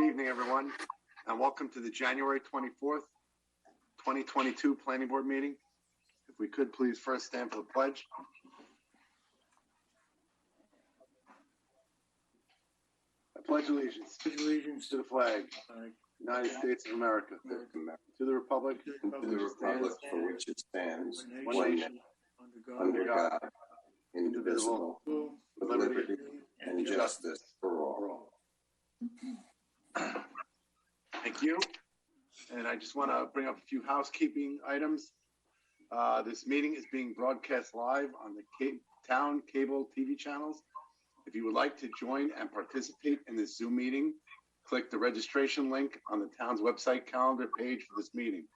Good evening, everyone, and welcome to the January 24th, 2022 Planning Board meeting. If we could please first stand for the pledge. I pledge allegiance to the flag, United States of America, to the republic, for which it stands, one nation, under God, indivisible, with liberty and justice for all. Thank you. And I just want to bring up a few housekeeping items. This meeting is being broadcast live on the town cable TV channels. If you would like to join and participate in this Zoom meeting, click the registration link on the town's website calendar page for this meeting.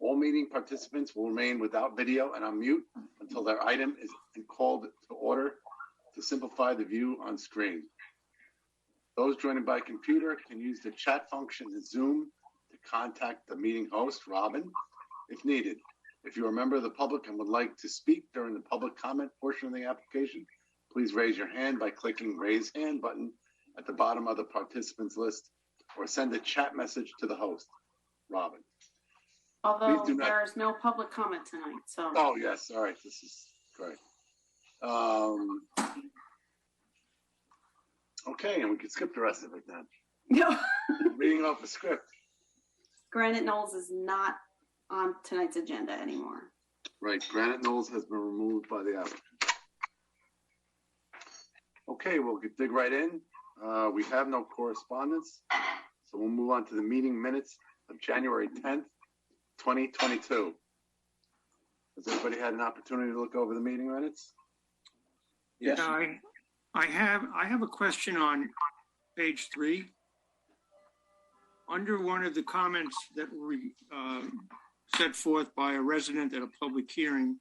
All meeting participants will remain without video and on mute until their item is called to order to simplify the view on screen. Those joining by computer can use the chat function in Zoom to contact the meeting host, Robin, if needed. If you're a member of the public and would like to speak during the public comment portion of the application, please raise your hand by clicking raise hand button at the bottom of the participants list or send a chat message to the host, Robin. Although there's no public comment tonight, so. Oh, yes. All right. This is great. Okay, and we can skip the rest of it then. No. Reading off the script. Granite Knolls is not on tonight's agenda anymore. Right. Granite Knolls has been removed by the applicant. Okay, we'll dig right in. We have no correspondence, so we'll move on to the meeting minutes of January 10th, 2022. Has everybody had an opportunity to look over the meeting minutes? Yes. I have a question on page 3. Under one of the comments that were set forth by a resident at a public hearing,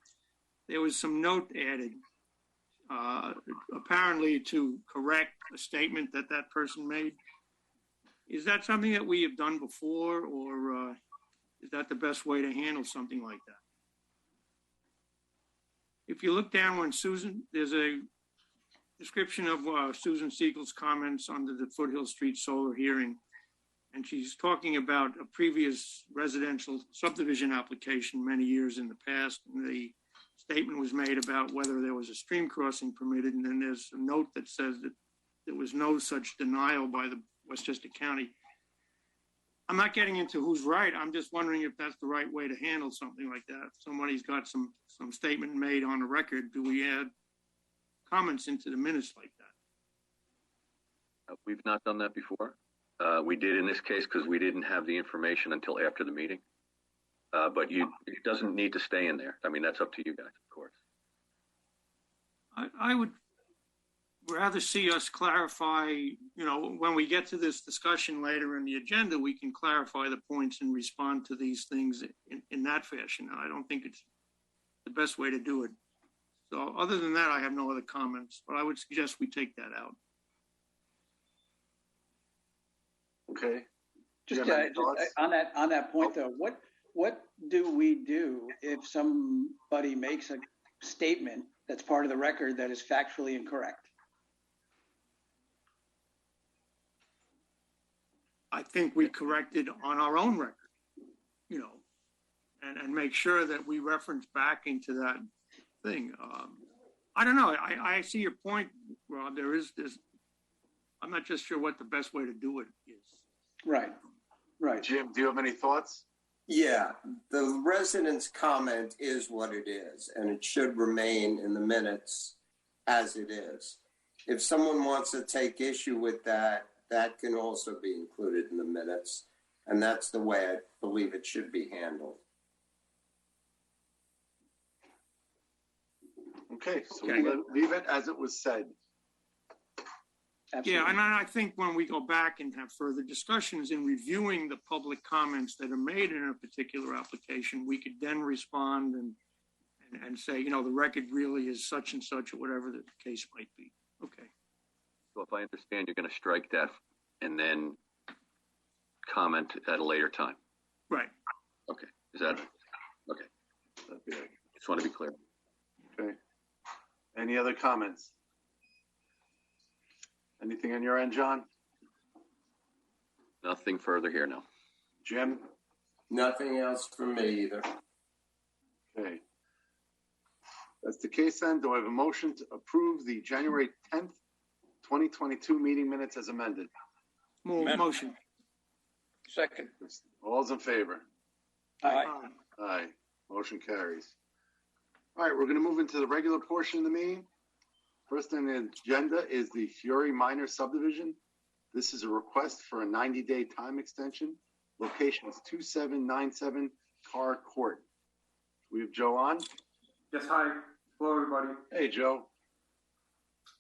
there was some note added, apparently to correct a statement that that person made. Is that something that we have done before, or is that the best way to handle something like that? If you look down when Susan, there's a description of Susan Siegel's comments under the Foothill Street solar hearing, and she's talking about a previous residential subdivision application many years in the past, and the statement was made about whether there was a stream crossing permitted, and then there's a note that says that there was no such denial by the Westchester County. I'm not getting into who's right. I'm just wondering if that's the right way to handle something like that. If somebody's got some statement made on the record, do we add comments into the minutes like that? We've not done that before. We did in this case because we didn't have the information until after the meeting. But it doesn't need to stay in there. I mean, that's up to you guys, of course. I would rather see us clarify, when we get to this discussion later in the agenda, we can clarify the points and respond to these things in that fashion. I don't think it's the best way to do it. So other than that, I have no other comments, but I would suggest we take that out. Okay. Just on that point, though, what do we do if somebody makes a statement that's part of the record that is factually incorrect? I think we correct it on our own record, and make sure that we reference back into that thing. I don't know. I see your point, Rob. There is this. I'm not just sure what the best way to do it is. Right. Jim, do you have any thoughts? Yeah, the resident's comment is what it is, and it should remain in the minutes as it is. If someone wants to take issue with that, that can also be included in the minutes, and that's the way I believe it should be handled. Okay, so we'll leave it as it was said. Absolutely. Yeah, and I think when we go back and have further discussions in reviewing the public comments that are made in a particular application, we could then respond and say, the record really is such and such, or whatever the case might be. Okay. So if I understand, you're going to strike that and then comment at a later time. Right. Okay. Is that okay? Just want to be clear. Okay. Any other comments? Anything on your end, John? Nothing further here now. Jim? Nothing else from me either. Okay. That's the case then. Do I have a motion to approve the January 10th, 2022 meeting minutes as amended? Motion. Second. All's in favor? Aye. Aye. Motion carries. All right, we're going to move into the regular portion of the meeting. First on the agenda is the Fiore Minor Subdivision. This is a request for a 90-day time extension. Location is 2797 Carr Court. We have Joe on. Yes, hi. Hello, everybody. Hey, Joe.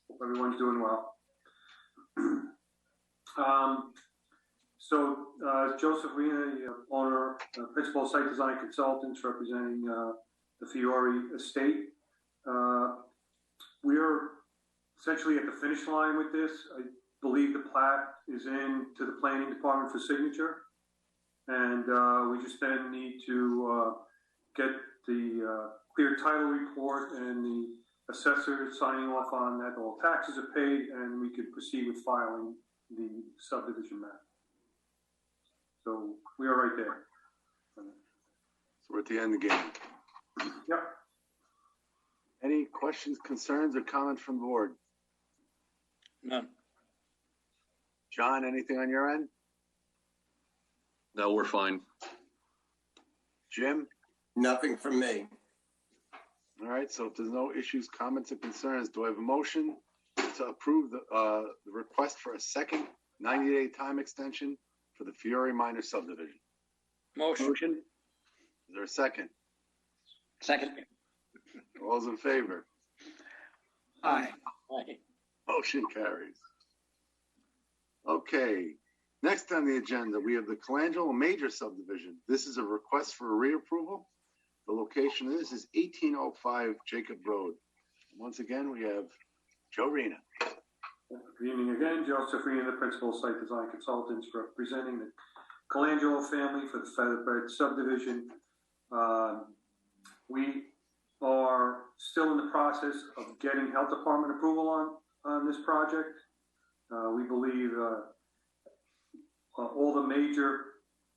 Hope everyone's doing well. Joseph Rena, owner, principal site design consultants representing the Fiore estate. We're essentially at the finish line with this. I believe the plat is in to the planning department for signature. And we just then need to get the clear title report and the assessor signing off on that all taxes are paid, and we could proceed with filing the subdivision map. So we are right there. So we're at the end of the game. Yep. Any questions, concerns, or comments from the board? None. John, anything on your end? No, we're fine. Jim? Nothing from me. All right, so if there's no issues, comments, or concerns, do I have a motion to approve the request for a second 90-day time extension for the Fiore Minor Subdivision? Motion. Is there a second? Second. All those in favor? Aye. Aye. Motion carries. Okay, next on the agenda, we have the Colangelo Major Subdivision. This is a request for a reapproval. The location of this is 1805 Jacob Road. Once again, we have Joe Rena. Good evening again. Joseph Rena, the principal site design consultants representing the Colangelo family for the Featherbed subdivision. We are still in the process of getting health department approval on this project. We believe all the major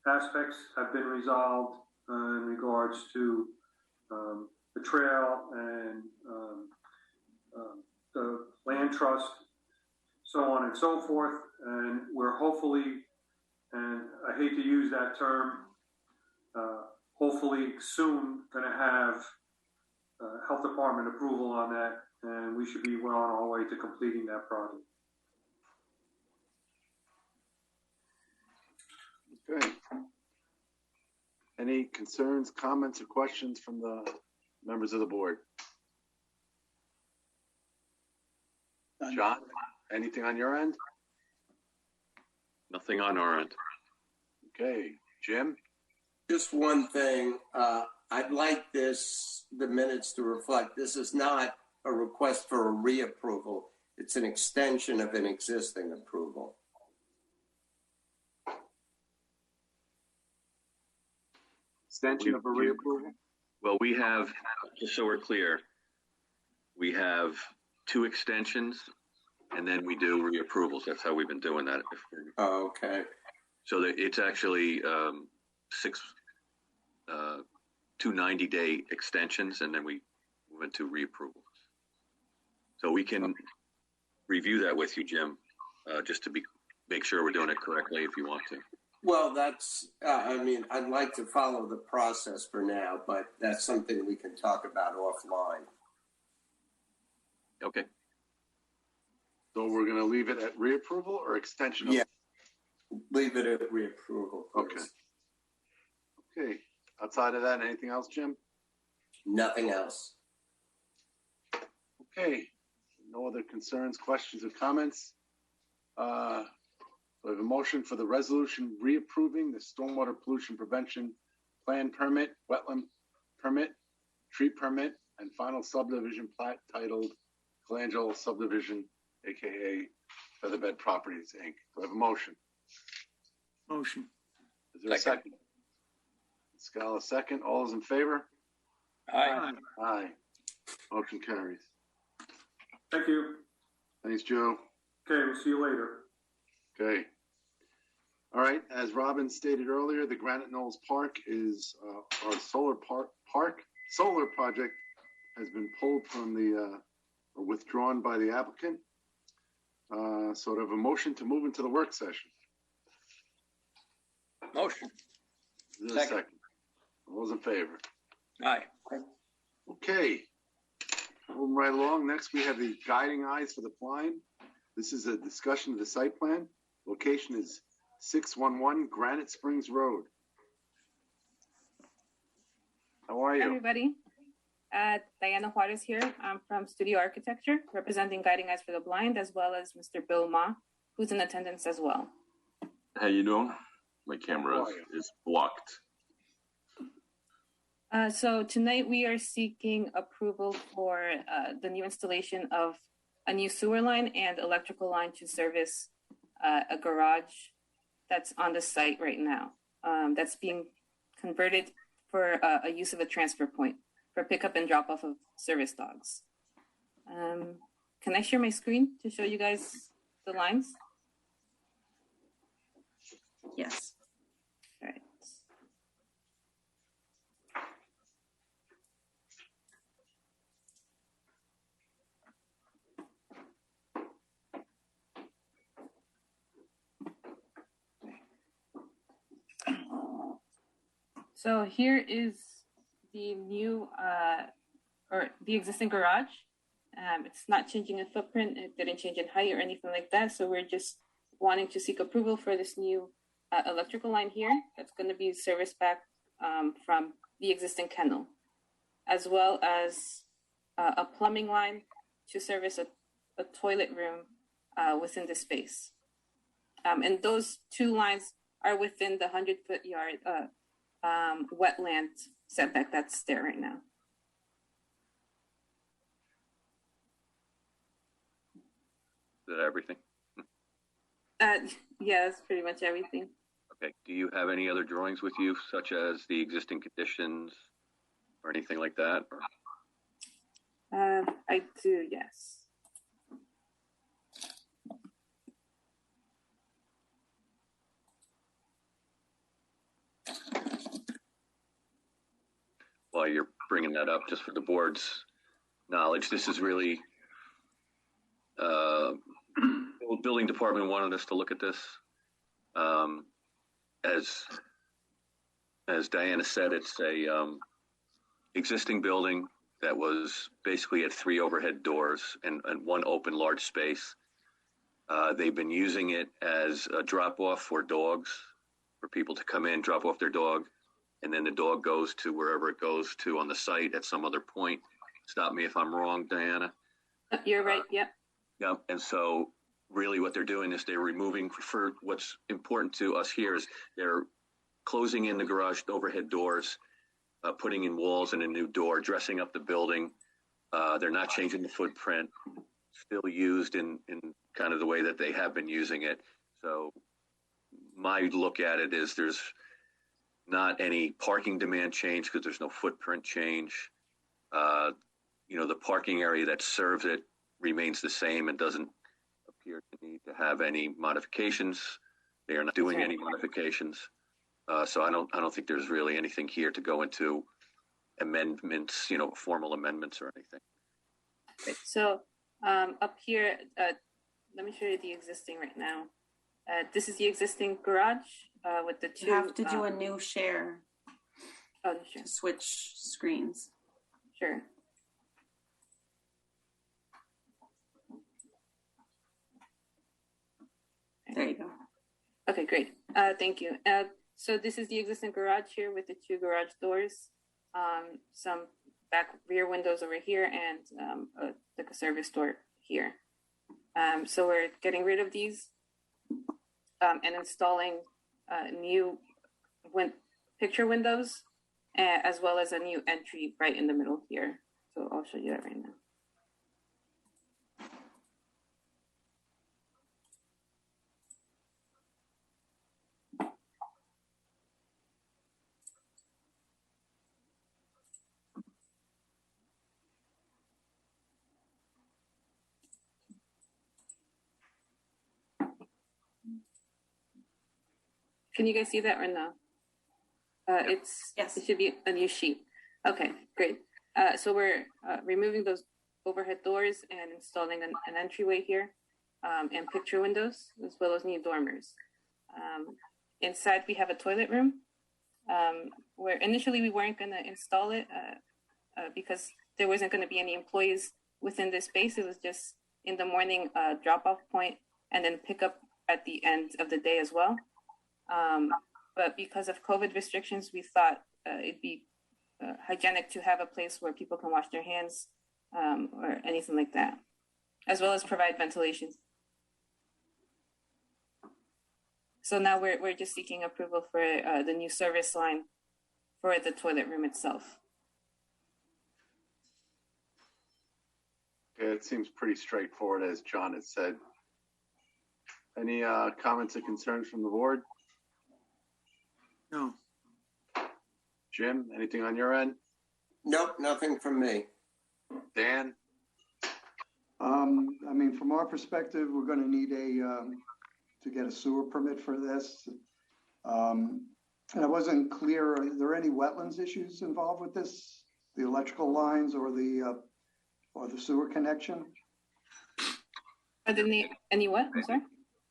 aspects have been resolved in regards to the trail and the land trust, so on and so forth. And we're hopefully, and I hate to use that term, hopefully soon going to have health department approval on that, and we should be well on our way to completing that project. Okay. Any concerns, comments, or questions from the members of the board? John, anything on your end? Nothing on our end. Okay. Jim? Just one thing. I'd like the minutes to reflect, this is not a request for a reapproval. It's an extension of an existing approval. Extension of a reapproval? Well, we have, just so we're clear, we have 2 extensions and then we do reapprovals. That's how we've been doing that. Oh, okay. So that it's actually 2 90-day extensions, and then we went to reapprovals. So we can review that with you, Jim, just to make sure we're doing it correctly if you want to. Well, that's, I'd like to follow the process for now, but that's something we can talk about offline. Okay. So we're going to leave it at reapproval or extension? Yeah. Leave it at reapproval, please. Okay. Okay. Outside of that, anything else, Jim? Nothing else. Okay. No other concerns, questions, or comments? We have a motion for the resolution reapproving the stormwater pollution prevention plan permit, wetland permit, tree permit, and final subdivision plat titled Colangelo Subdivision, aka Featherbed Properties, Inc. Do I have a motion? Motion. Is there a second? Scala, second. All those in favor? Aye. Aye. Motion carries. Thank you. Thanks, Joe. Okay, we'll see you later. Okay. All right, as Robin stated earlier, the Granite Knolls Park is our solar project has been pulled from the or withdrawn by the applicant. Sort of a motion to move into the work session. Motion. Is there a second? All those in favor? Aye. Okay. Moving right along. Next, we have the guiding eyes for the blind. This is a discussion of the site plan. Location is 611 Granite Springs Road. How are Hi, you? everybody. Diana Juarez here. I'm from Studio Architecture, representing Guiding Eyes for the Blind, as well as Mr. Bill Ma, who's in attendance as well. How you doing? My camera is blocked. So tonight we are seeking approval for the new installation of a new sewer line and electrical line to service a garage that's on the site right now. That's being converted for a use of a transfer point for pickup and drop off of service dogs. Can I share my screen to show you guys the lines? Yes. All right. So here is the new or the existing garage. It's not changing in footprint. It didn't change in height or anything like that. So we're just wanting to seek approval for this new electrical line here that's going to be serviced back from the existing kennel, as well as a plumbing line to service a toilet room within the space. And those two lines are within the 100-foot yard wetland setback that's there right now. Is that everything? Yeah, that's pretty much everything. Okay. Do you have any other drawings with you, such as the existing conditions or anything like that? Or? I do, yes. While you're bringing that up, just for the board's knowledge, this is really the building department wanted us to look at this. As Diana said, it's a existing building that was basically had 3 overhead doors and 1 open large space. They've been using it as a drop-off for dogs, for people to come in, drop off their dog, and then the dog goes to wherever it goes to on the site at some other point. Stop me if I'm wrong, Diana. You're right, yep. Yeah, and so really what they're doing is they're removing, for what's important to us here is they're closing in the garage overhead doors, putting in walls and a new door, dressing up the building. They're not changing the footprint, still used in kind of the way that they have been using it. So my look at it is there's not any parking demand change because there's no footprint change. The parking area that serves it remains the same and doesn't appear to need to have any modifications. They are not doing any modifications. So I don't think there's really anything here to go into amendments, formal amendments or anything. Right. So up here, let me show you the existing right now. This is the existing garage with the 2. You have to do a new share. Oh, sure. To switch screens. Sure. There you go. Okay, great. Thank you. So this is the existing garage here with the 2 garage doors, some back rear windows over here, and like a service door here. So we're getting rid of these and installing new picture windows, as well as a new entry right in the middle here. So I'll show you that right now. Can you guys see that or no? Yes. It should be a new sheet. Okay, great. So we're removing those overhead doors and installing an entryway here, and picture windows, as well as new dormers. Inside we have a toilet room, where initially we weren't gonna install it because there wasn't gonna be any employees within this space. It was just in the morning drop-off point and then pick up at the end of the day as well. But because of COVID restrictions, we thought it'd be hygienic to have a place where people can wash their hands or anything like that, as well as provide ventilation. So now we're just seeking approval for the new service line for the toilet room itself. Okay, it seems pretty straightforward, as John has said. Any comments or concerns from the board? No. Jim, anything on your end? Nope, nothing from me. Dan? I mean, from our perspective, we're going to need to get a sewer permit for this. And I wasn't clear, are there any wetlands issues involved with this? The electrical lines or the sewer connection? Are there any what? I'm sorry?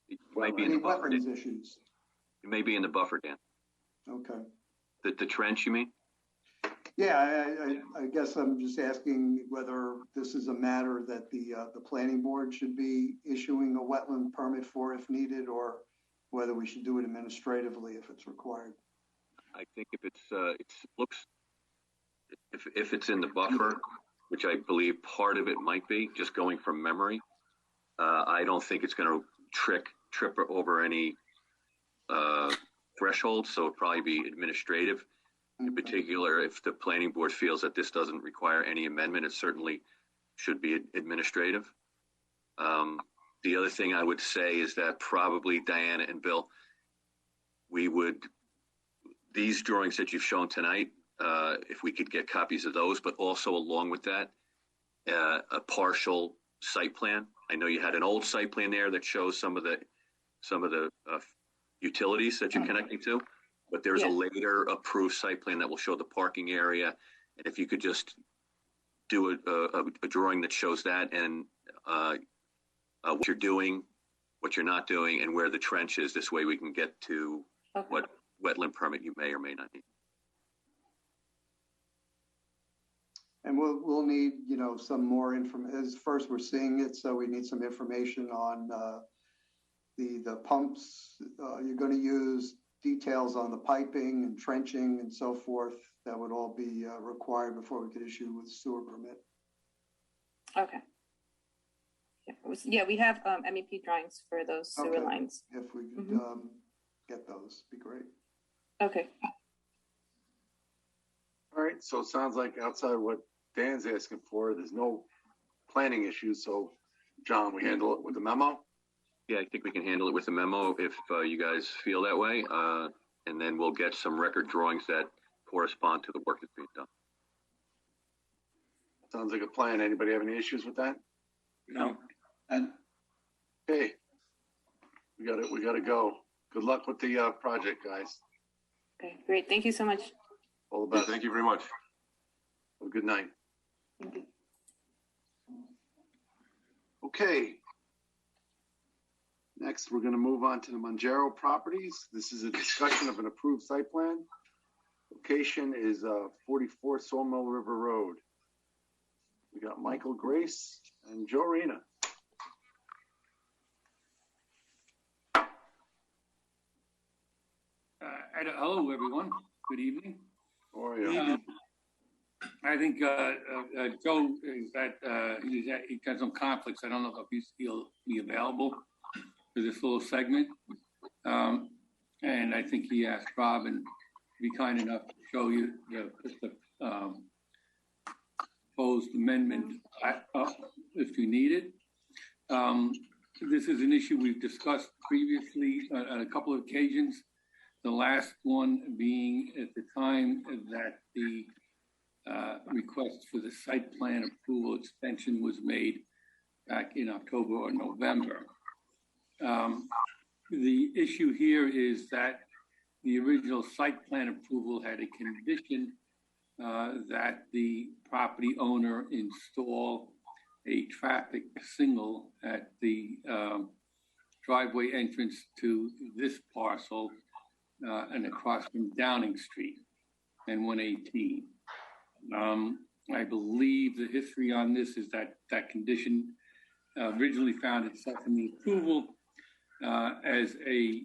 It might be in Any the buffer. wetlands issues? It may be in the buffer, Dan. Okay. The trench, you mean? Yeah, I guess I'm just asking whether this is a matter that the planning board should be issuing a wetland permit for if needed, or whether we should do it administratively if it's required. I think if if it's in the buffer, which I believe part of it might be, just going from memory, I don't think it's going to trip over any threshold, so it'd probably be administrative. In particular, if the planning board feels that this doesn't require any amendment, it certainly should be administrative. The other thing I would say is that probably Diana and Bill, these drawings that you've shown tonight, if we could get copies of those, but also along with that, a partial site plan. I know you had an old site plan there that shows some of the utilities that you're connecting to, but there's a later approved site plan that will show the parking area. And if you could just do a drawing that shows that and what you're doing, what you're not doing, and where the trench is, this way we can get to what wetland permit you may or may not need. And we'll need, some more information. First, we're seeing it, so we need some information on the pumps you're going to use, details on the piping and trenching and so forth. That would all be required before we could issue with sewer permit. Okay. Yeah, we have MEP drawings for those sewer lines. If we could get those, be great. Okay. All right, so it sounds like outside what Dan's asking for, there's no planning issues. So, John, we handle it with a memo? Yeah, I think we can handle it with a memo if you guys feel that way. And then we'll get some record drawings that correspond to the work that's being done. Sounds like a plan. Anybody have any issues with that? No. And Okay, we got to go. Good luck with the project, guys. Okay, great. Thank you so much. All the best. Thank you very much. Have a good night. Thank you. Okay. Next, we're going to move on to the Mongero Properties. This is a discussion of an approved site plan. Location is 44 Sawmill River Road. We got Michael Grace and Joe Rena. Hello, everyone. Good evening. How are you? I think Joe is he got some conflicts. I don't know if he'll be available for this little segment. And I think he asked Robin to be kind enough to show you the proposed amendment if you need it. This is an issue we've discussed previously on a couple of occasions. The last one being at the time that the request for the site plan approval extension was made back in October or November. The issue here is that the original site plan approval had a condition that the property owner install a traffic signal at the driveway entrance to this parcel and across from Downing Street and 118. I believe the history on this is that that condition originally found itself in the approval as a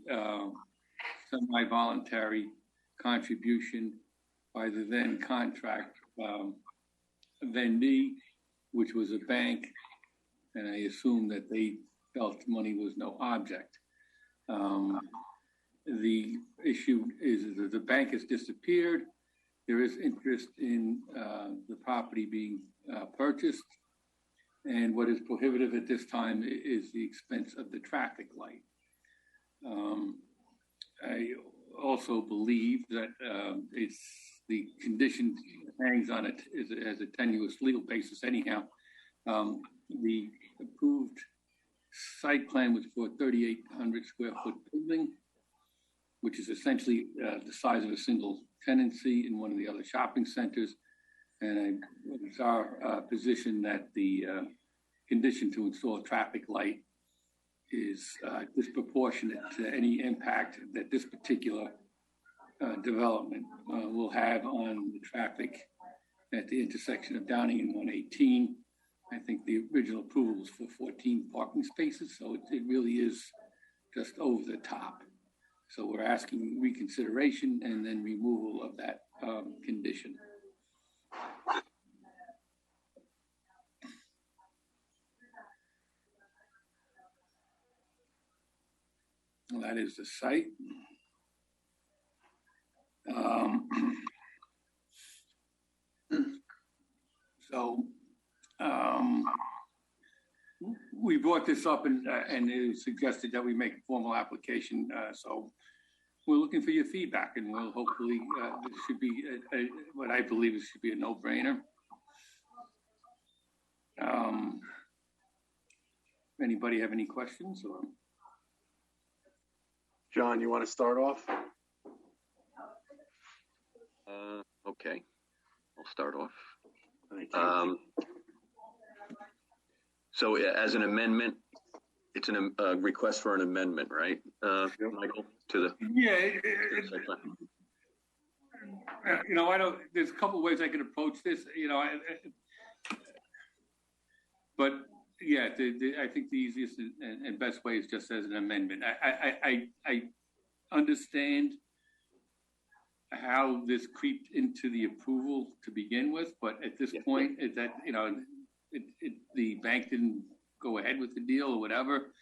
semi-voluntary contribution by the then contract vendee, which was a bank, and I assume that they felt money was no object. The issue is that the bank has disappeared. There is interest in the property being purchased, and what is prohibitive at this time is the expense of the traffic light. I also believe that it's the condition hangs on it as a tenuous legal basis anyhow. The approved site plan was for a 3,800 square foot building, which is essentially the size of a single tenancy in one of the other shopping centers. And it's our position that the condition to install a traffic light is disproportionate to any impact that this particular development will have on the traffic at the intersection of Downing and 118. I think the original approval was for 14 parking spaces, so it really is just over the top. So we're asking reconsideration and then removal of that condition. Well, that is the site. We brought this up and it suggested that we make a formal application. So we're looking for your feedback, and we'll hopefully, this should be what I believe it should be a no-brainer. Anybody have any questions? Or? John, you want to start off? Okay, I'll start off. So as an amendment, it's a request for an amendment, right, Michael, to the site plan? I don't, there's a couple of ways I can approach this, but yeah, I think the easiest and best way is just as an amendment. I understand how this creeped into the approval to begin with, but at this point, is that, the bank didn't go ahead with the deal or whatever.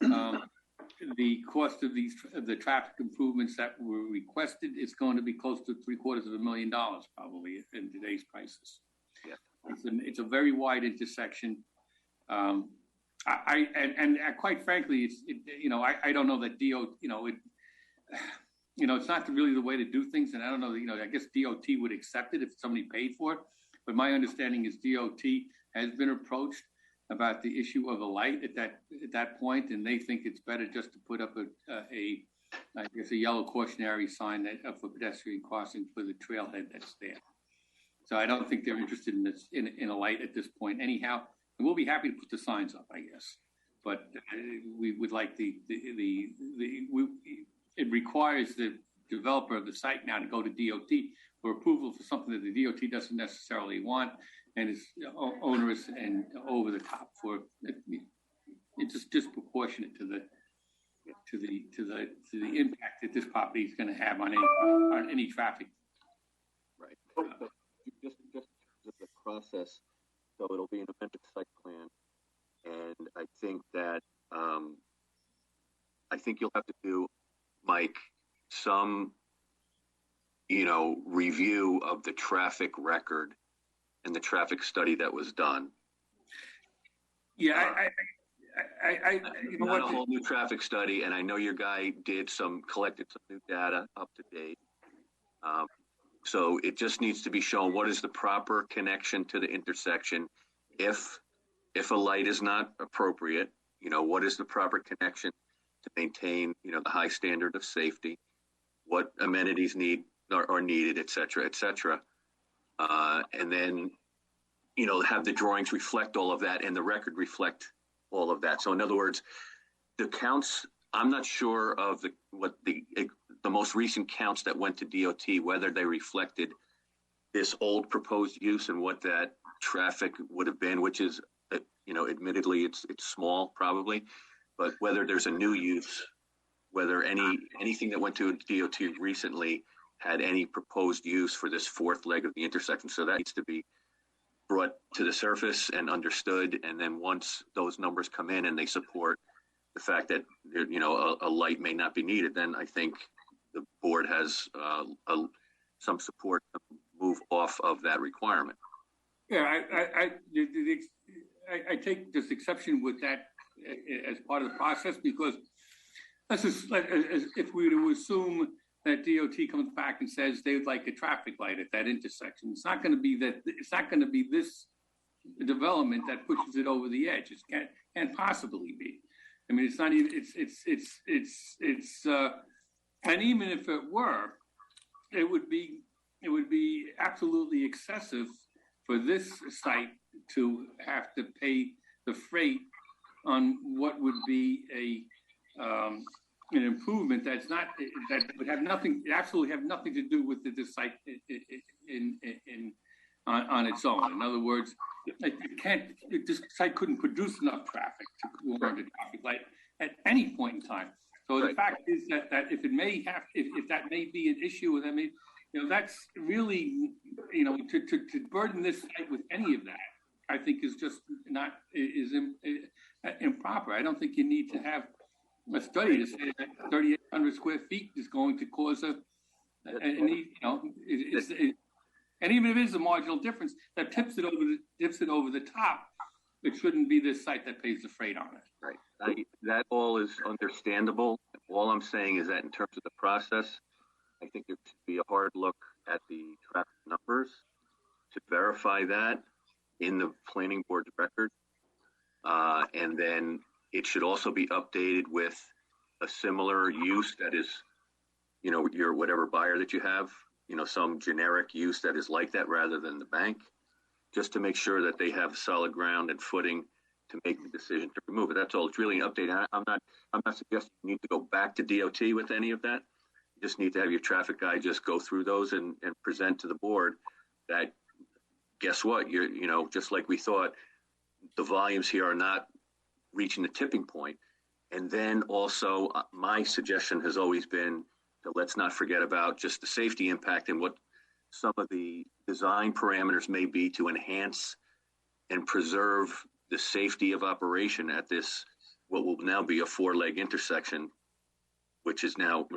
The cost of the traffic improvements that were requested is going to be close to $750,000 probably in today's prices. Yeah. It's a very wide intersection. And quite frankly, I don't know that it's not really the way to do things. And I don't know, I guess DOT would accept it if somebody paid for it. But my understanding is DOT has been approached about the issue of a light at that point, and they think it's better just to put up a yellow cautionary sign for pedestrian crossing for the trailhead that's there. So I don't think they're interested in this in a light at this point. Anyhow, and we'll be happy to put the signs up, I guess. But we would like it requires the developer of the site now to go to DOT for approval for something that the DOT doesn't necessarily want, and is onerous and over the top for it's just disproportionate to the impact that this property is going to have on any traffic. Right. Just the process, so it'll be an amended site plan, and I think that you'll have to do, Mike, some review of the traffic record and the traffic study that was done. Yeah, not a whole new traffic study, and I know your guy collected some new data up to date. So it just needs to be shown what is the proper connection to the intersection. If a light is not appropriate, what is the proper connection to maintain, the high standard of safety. what amenities are needed, et cetera, et cetera. And then, have the drawings reflect all of that and the record reflect all of that. So in other words, the counts, I'm not sure of the most recent counts that went to DOT, whether they reflected this old proposed use and what that traffic would have been, which is, admittedly it's small probably, but whether there's a new use, whether anything that went to DOT recently had any proposed use for this fourth leg of the intersection. So that needs to be brought to the surface and understood. And then once those numbers come in and they support the fact that, a light may not be needed, then I think the board has some support to move off of that requirement. Yeah, I take this exception with that as part of the process, because that's just like, if we were to assume that DOT comes back and says they would like a traffic light at that intersection, it's not going to be that. It's not going to be this development that pushes it over the edge. It can't possibly be. I mean, it's not even. It's and even if it were, it would be absolutely excessive for this site to have to pay the freight on what would be an improvement that would have absolutely have nothing to do with this site on its own. In other words, this site couldn't produce enough traffic to warrant a traffic light at any point in time. So the fact is that if that may be an issue, and that may, that's really, to burden this site with any of that, I think is just improper. I don't think you need to have a study to say that 3,800 square feet is going to cause and even if it is a marginal difference that tips it over the top, it shouldn't be this site that pays the freight on it. Right. That all is understandable. All I'm saying is that in terms of the process, I think there should be a hard look at the traffic numbers to verify that in the planning board's record. And then it should also be updated with a similar use that is, your whatever buyer that you have, some generic use that is like that rather than the bank, just to make sure that they have solid ground and footing to make the decision to remove it. That's all. It's really an update. I'm not suggesting you need to go back to DOT with any of that. You just need to have your traffic guy just go through those and present to the board that, guess what, just like we thought, the volumes here are not reaching the tipping point. And then also my suggestion has always been that let's not forget about just the safety impact and what some of the design parameters may be to enhance and preserve the safety of operation at this, what will now be a 4-leg intersection, which is now,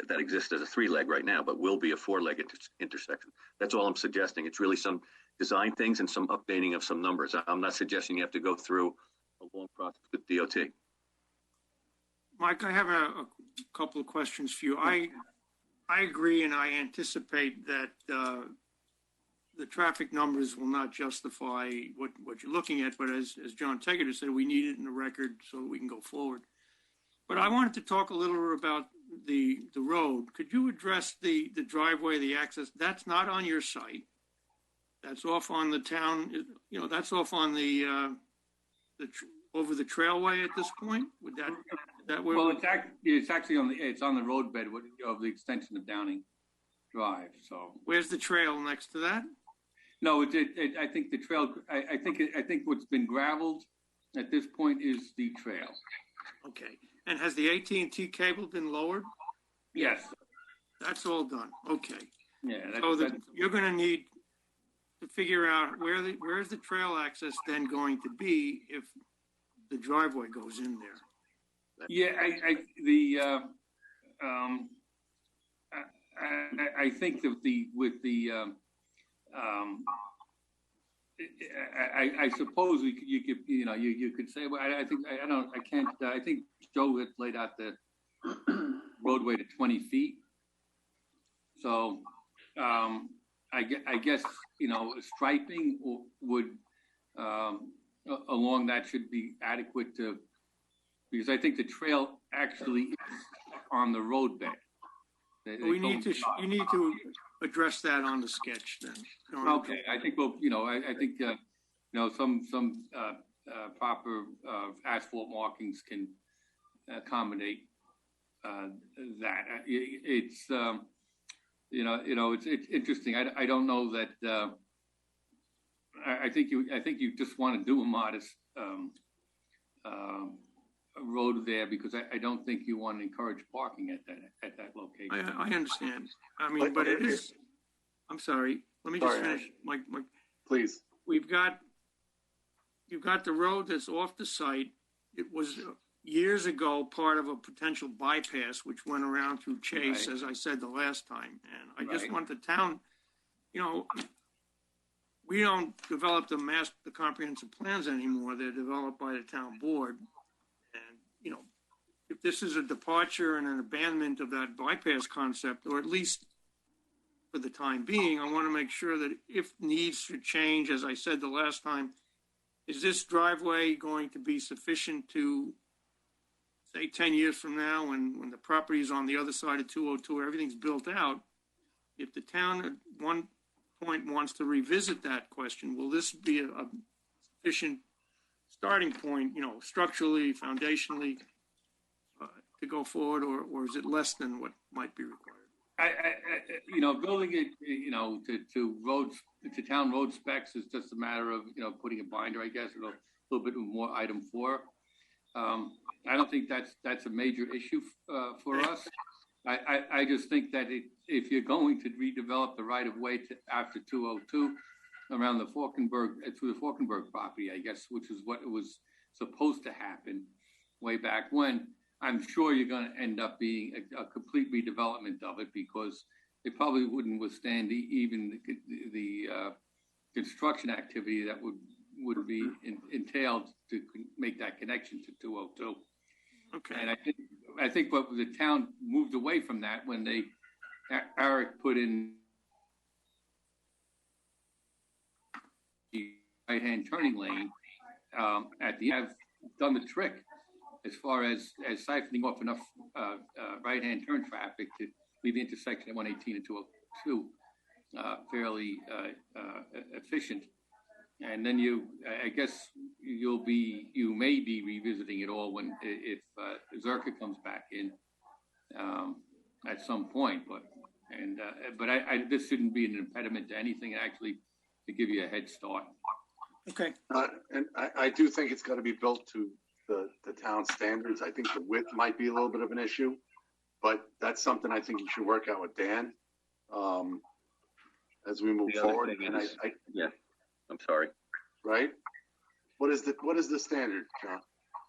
that exists as a 3-leg right now, but will be a 4-leg intersection. That's all I'm suggesting. It's really some design things and some updating of some numbers. I'm not suggesting you have to go through a long process with DOT. Mike, I have a couple of questions for you. I agree, and I anticipate that the traffic numbers will not justify what you're looking at, but as John Tegeter said, we need it in the record so that we can go forward. But I wanted to talk a little about the road. Could you address the driveway, the access? That's not on your site. That's off on the town, that's off on the over the trailway at this point? Would that well, it's actually on the roadbed of the extension of Downing Drive. So where's the trail next to that? No, I think the trail. I think what's been gravelled at this point is the trail. Okay. And has the AT&T cable been lowered? Yes. That's all done. Okay. Yeah. You're going to need to figure out where's the trail access then going to be if the driveway goes in there. Yeah, I think that I suppose you could say, well, I think Joe had laid out the roadway to 20 feet. So I guess, striping would along that should be adequate because I think the trail actually is on the roadbed. You need to address that on the sketch then. Okay, I think I think some proper asphalt markings can accommodate that. It's it's interesting. I don't know that. I think you just want to do a modest road there because I don't think you want to encourage parking at that location. I understand. I mean, but it is. I'm sorry. Let me just finish. Mike, please. You've got the road that's off the site. It was years ago part of a potential bypass which went around through Chase, as I said the last time. And I just want the town, we don't develop the comprehensive plans anymore. They're developed by the town board. And, if this is a departure and an abandonment of that bypass concept, or at least for the time being, I want to make sure that if needs to change, as I said the last time, is this driveway going to be sufficient to, say, 10 years from now when the property is on the other side of 202 where everything's built out, if the town at one point wants to revisit that question, will this be a sufficient starting point, structurally, foundationally, to go forward, or is it less than what might be required? Building it, to roads, to town road specs is just a matter of, putting a binder, I guess, a little bit more item 4. I don't think that's a major issue for us. I just think that if you're going to redevelop the right of way after 202 around the Falkenberg, through the Falkenberg property, I guess, which is what it was supposed to happen way back when, I'm sure you're going to end up being a complete redevelopment of it because it probably wouldn't withstand even the construction activity that would be entailed to make that connection to 202. Okay. And I think what the town moved away from that when Eric put in the right-hand turning lane at the end, have done the trick as far as siphoning off enough right-hand turn traffic to leave the intersection at 118 and 202 fairly efficient. And then I guess you may be revisiting it all if Zerka comes back in at some point. But this shouldn't be an impediment to anything. Actually, to give you a head start. Okay. And I do think it's got to be built to the town standards. I think the width might be a little bit of an issue, but that's something I think you should work out with Dan as we move forward. And I'm sorry. Right? What is the standard, John?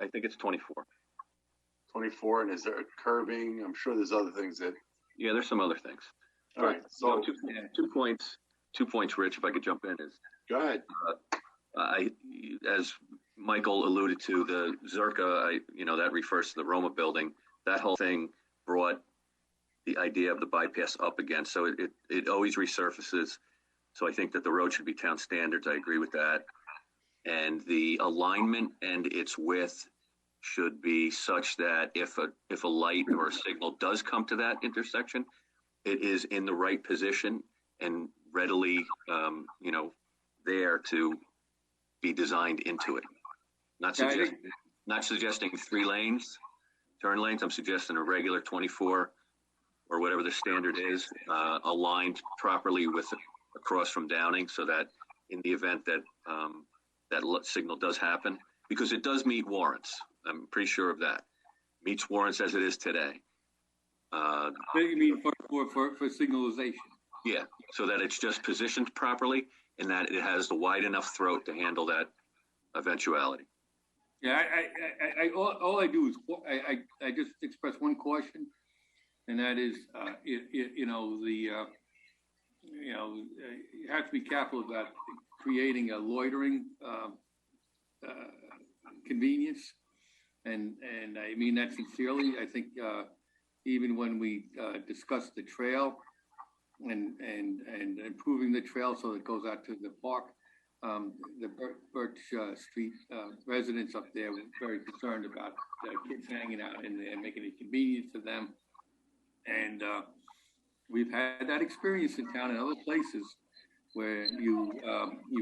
I think it's 24. 24, and is there a curbing? I'm sure there's other things that. Yeah, there's some other things. All right. So 2 points. 2 points, Rich. If I could jump in, go ahead. As Michael alluded to, the Zerka, that refers to the Roma building. That whole thing brought the idea of the bypass up again. So it always resurfaces. So I think that the road should be town standards. I agree with that. And the alignment and its width should be such that if a light or a signal does come to that intersection, it is in the right position and readily, there to be designed into it. Not suggesting 3 lanes, turn lanes. I'm suggesting a regular 24 or whatever the standard is, aligned properly with across from Downing, so that in the event that that signal does happen, because it does meet warrants. I'm pretty sure of that. Meets warrants as it is today. You mean for signalization? Yeah, so that it's just positioned properly and that it has the wide enough throat to handle that eventuality. Yeah, all I do is I just express one caution, and that is, you have to be careful about creating a loitering convenience, and I mean that sincerely. I think even when we discussed the trail and improving the trail so it goes out to the park, the Birch Street residents up there were very concerned about kids hanging out in there and making it convenient for them. And We've had that experience in town and other places where you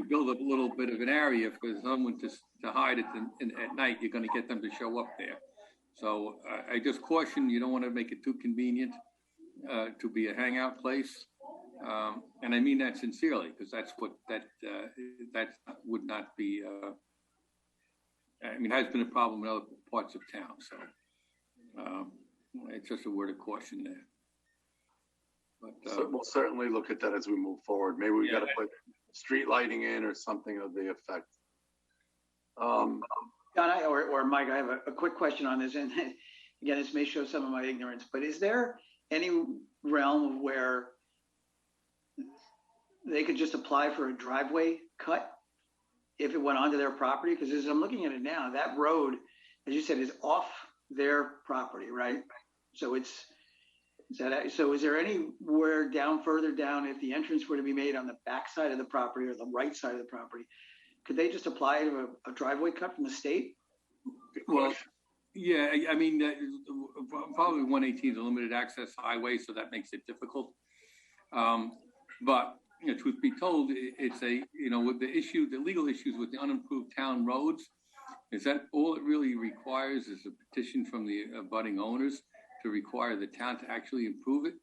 build up a little bit of an area for someone to hide at night. You're going to get them to show up there. So I just caution you don't want to make it too convenient to be a hangout place. And I mean that sincerely, because that's what that would not be. I mean, has been a problem in other parts of town. So it's just a word of caution there. But, So we'll certainly look at that as we move forward. Maybe we got to put street lighting in or something of the effect. John, or Mike, I have a quick question on this. And again, this may show some of my ignorance, but is there any realm of where they could just apply for a driveway cut if it went onto their property? Because as I'm looking at it now, that road, as you said, is off their property, right? So so is there anywhere further down, if the entrance were to be made on the back side of the property or the right side of the property, could they just apply to a driveway cut from the state? Well, yeah, I mean, probably 118 is a limited access highway, so that makes it difficult. But truth be told, it's with the legal issues with the unimproved town roads, is that all it really requires is a petition from the abutting owners to require the town to actually improve it.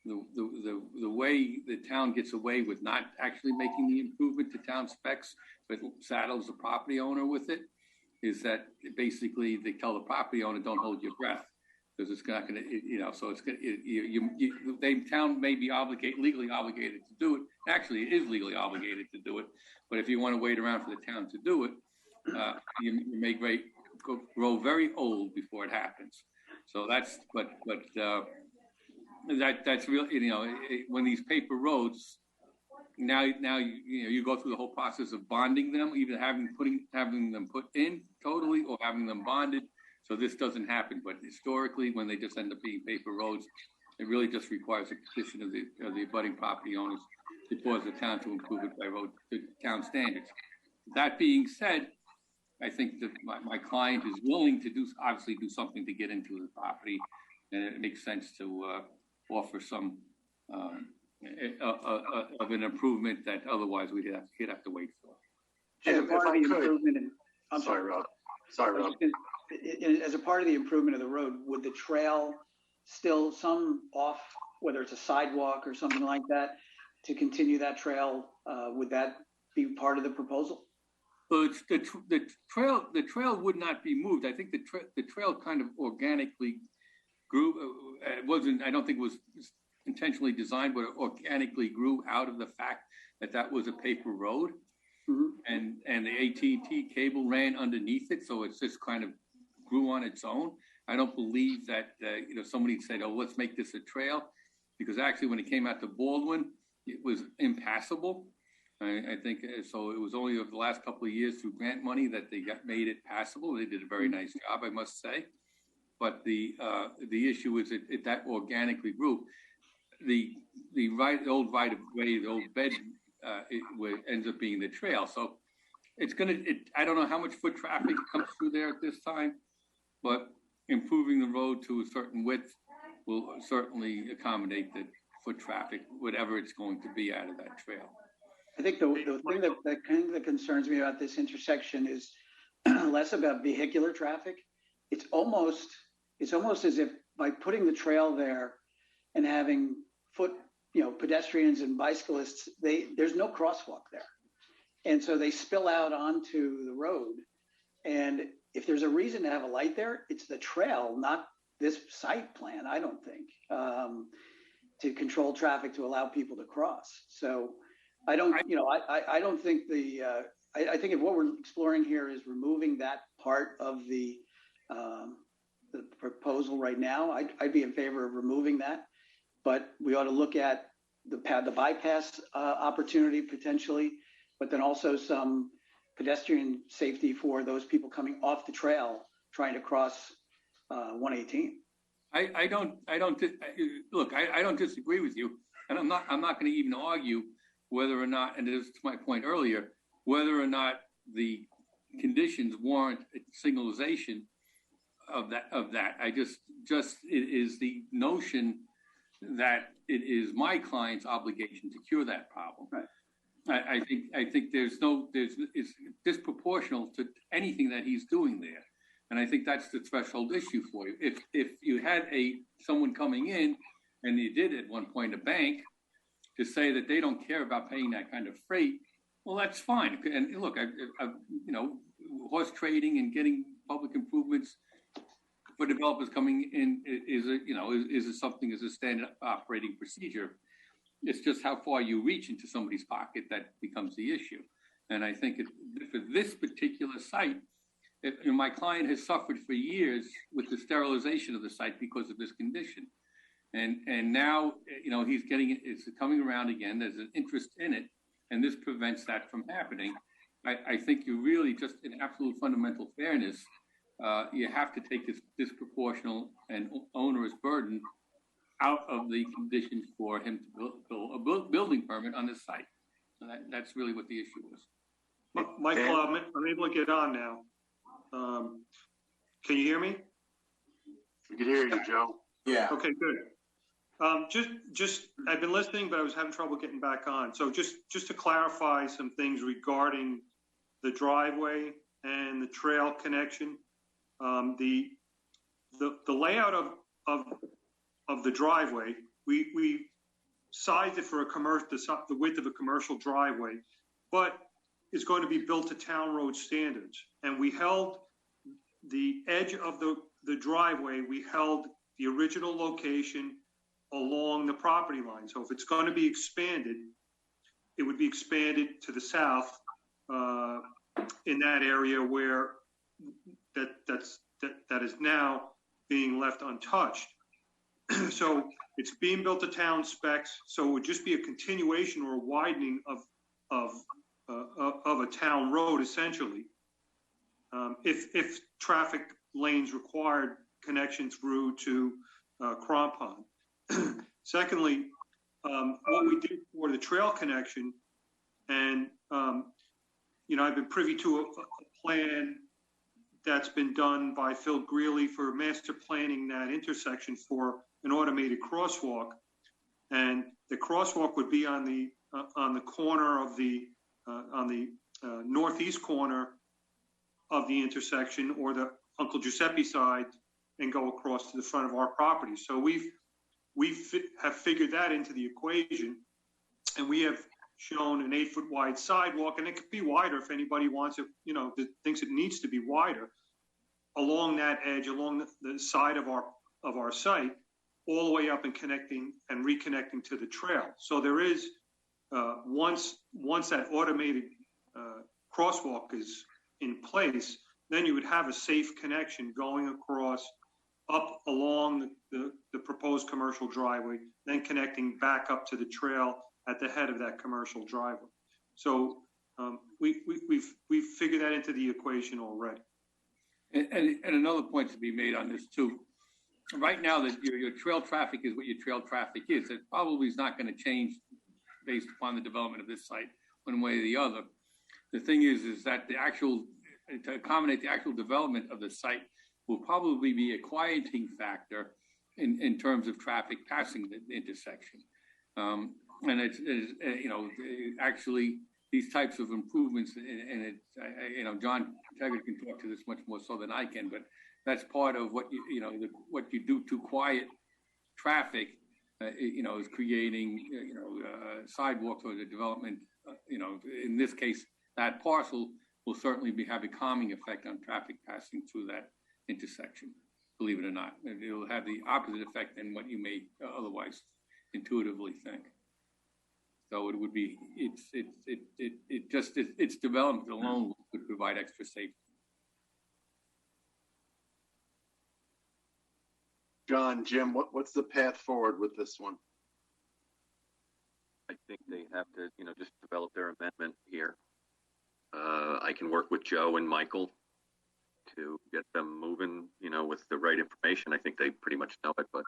The way the town gets away with not actually making the improvement to town specs, but saddles the property owner with it, is that basically they tell the property owner, don't hold your breath, because it's not going to, so it's going to, the town may be legally obligated to do it. Actually, it is legally obligated to do it. But if you want to wait around for the town to do it, you may grow very old before it happens. So that's, that's real, when these paper roads, now you go through the whole process of bonding them, either having them put in totally or having them bonded. So this doesn't happen, but historically, when they just end up being paper roads, it really just requires a petition of the abutting property owners to cause the town to improve it by road to town standards. That being said, I think that my client is willing to obviously do something to get into the property, and it makes sense to offer some of an improvement that otherwise he'd have to wait for. As a part of the improvement, I'm sorry, Rob. Sorry, Rob. As a part of the improvement of the road, would the trail still some off, whether it's a sidewalk or something like that, to continue that trail? Would that be part of the proposal? Well, the trail would not be moved. I think the trail kind of organically grew. I don't think it was intentionally designed, but it organically grew out of the fact that was a paper road, and the AT&T cable ran underneath it, so it's just kind of grew on its own. I don't believe that somebody said, "Oh, let's make this a trail," because actually, when it came out to Baldwin, it was impassable. I think so. It was only over the last couple of years through grant money that they made it passable. They did a very nice job, I must say. But the issue is that organically grew. The old right of way, the old bed, ends up being the trail. So I don't know how much foot traffic comes through there at this time, but improving the road to a certain width will certainly accommodate the foot traffic, whatever it's going to be out of that trail. I think the thing that concerns me about this intersection is less about vehicular traffic. It's almost as if by putting the trail there and having pedestrians and bicyclists, there's no crosswalk there. And so they spill out onto the road. And if there's a reason to have a light there, it's the trail, not this site plan, I don't think, to control traffic to allow people to cross. So I don't think I think if what we're exploring here is removing that part of the proposal right now, I'd be in favor of removing that. But we ought to look at the bypass opportunity potentially, but then also some pedestrian safety for those people coming off the trail trying to cross 118. I don't disagree with you, and I'm not going to even argue whether or not, and this is my point earlier, whether or not the conditions warrant a signalization of that. I just it is the notion that it is my client's obligation to cure that problem. Right. I think it's disproportional to anything that he's doing there. And I think that's the threshold issue for you. If you had someone coming in, and you did at one point a bank, to say that they don't care about paying that kind of freight, well, that's fine. And look, horse trading and getting public improvements for developers coming in is something as a standard operating procedure. It's just how far you reach into somebody's pocket that becomes the issue. And I think for this particular site, my client has suffered for years with the sterilization of the site because of this condition. And now, he's it's coming around again. There's an interest in it, and this prevents that from happening. I think you really, just in absolute fundamental fairness, you have to take this disproportional and onerous burden out of the conditions for him to build a building permit on this site. And that's really what the issue was. Michael, I'm able to get on now. Can you hear me? We can hear you, Joe. Yeah. Okay, good. Just I've been listening, but I was having trouble getting back on. So just to clarify some things regarding the driveway and the trail connection, the layout of the driveway, we sized it for the width of a commercial driveway, but it's going to be built to town road standards. And we held the edge of the driveway, we held the original location along the property line. So if it's going to be expanded, it would be expanded to the south in that area where that is now being left untouched. So it's being built to town specs. So it would just be a continuation or a widening of a town road, essentially. If traffic lanes required connection through to Crampon. Secondly, what we did for the trail connection, and I've been privy to a plan that's been done by Phil Greeley for master planning that intersection for an automated crosswalk, and the crosswalk would be on the corner of the northeast corner of the intersection, or the Uncle Giuseppe side, and go across to the front of our property. So we have figured that into the equation, and we have shown an 8-foot wide sidewalk, and it could be wider if anybody wants it, thinks it needs to be wider, along that edge, along the side of our site, all the way up and connecting and reconnecting to the trail. So there is, once that automated crosswalk is in place, then you would have a safe connection going across up along the proposed commercial driveway, then connecting back up to the trail at the head of that commercial driveway. So we've figured that into the equation already. And another point to be made on this too. Right now, that your trail traffic is what your trail traffic is. It probably is not going to change based upon the development of this site one way or the other. The thing is that to accommodate the actual development of the site will probably be a quieting factor in terms of traffic passing the intersection. And it's actually these types of improvements, and John Taggart can talk to this much more so than I can, but that's part of what what you do to quiet traffic, is creating sidewalks or the development. In this case, that parcel will certainly have a calming effect on traffic passing through that intersection. Believe it or not, it will have the opposite effect than what you may otherwise intuitively think. So it would be its development alone would provide extra safety. John, Jim, what's the path forward with this one? I think they have to, just develop their amendment here. I can work with Joe and Michael to get them moving, with the right information. I think they pretty much know it, but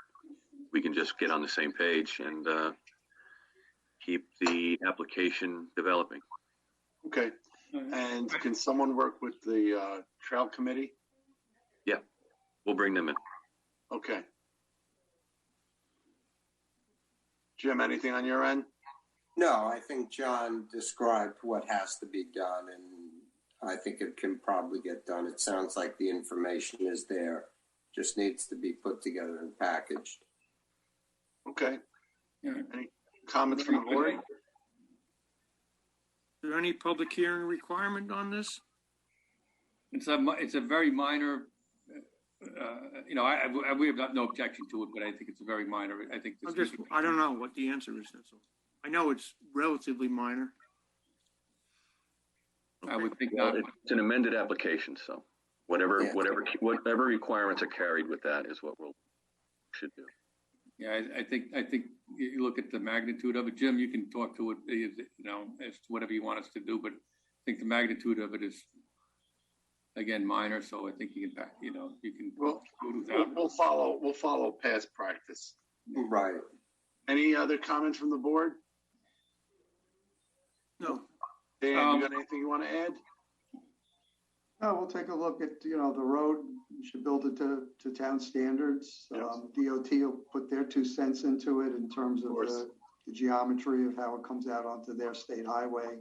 we can just get on the same page and keep the application developing. Okay. And can someone work with the trail committee? Yeah, we'll bring them in. Okay. Jim, anything on your end? No, I think John described what has to be done, and I think it can probably get done. It sounds like the information is there, just needs to be put together and packaged. Okay. Yeah. Any comments from the board? Is there any public hearing requirement on this? It's a very minor, we have no objection to it, but I think it's a very minor. I think I don't know what the answer is. That's all. I know it's relatively minor. I would think Well, not. it's an amended application, so whatever requirements are carried with that is what should do. Yeah, I think you look at the magnitude of it. Jim, you can talk to it, as to whatever you want us to do, but I think the magnitude of it is, again, minor. So I think you can, you can. We'll follow past practice. Right. Any other comments from the board? No. Dan, you got anything you want to add? No, we'll take a look at, the road. We should build it to town standards. Yes. DOT will put their 2 cents into it in terms of the geometry of how it comes out onto their state highway.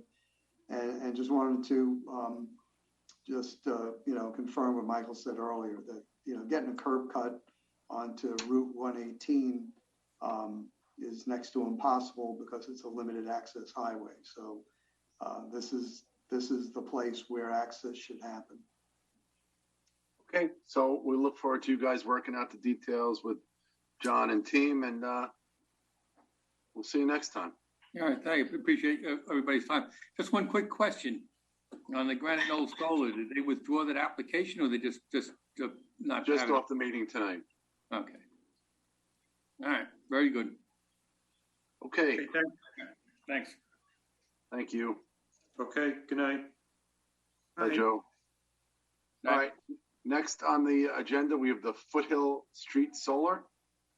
And just wanted to confirm what Michael said earlier, that, getting a curb cut onto Route 118 is next to impossible because it's a limited access highway. So this is the place where access should happen. Okay, so we look forward to you guys working out the details with John and team, and we'll see you next time. All right, thank you. Appreciate everybody's time. Just one quick question on the Granite Knolls Solar. Did they withdraw that application, or they just not? Just off the meeting tonight. Okay. All right. Very good. Okay. Thanks. Thank you. Okay, good night. Bye, Joe. All right. Next on the agenda, we have the Foothill Street Solar.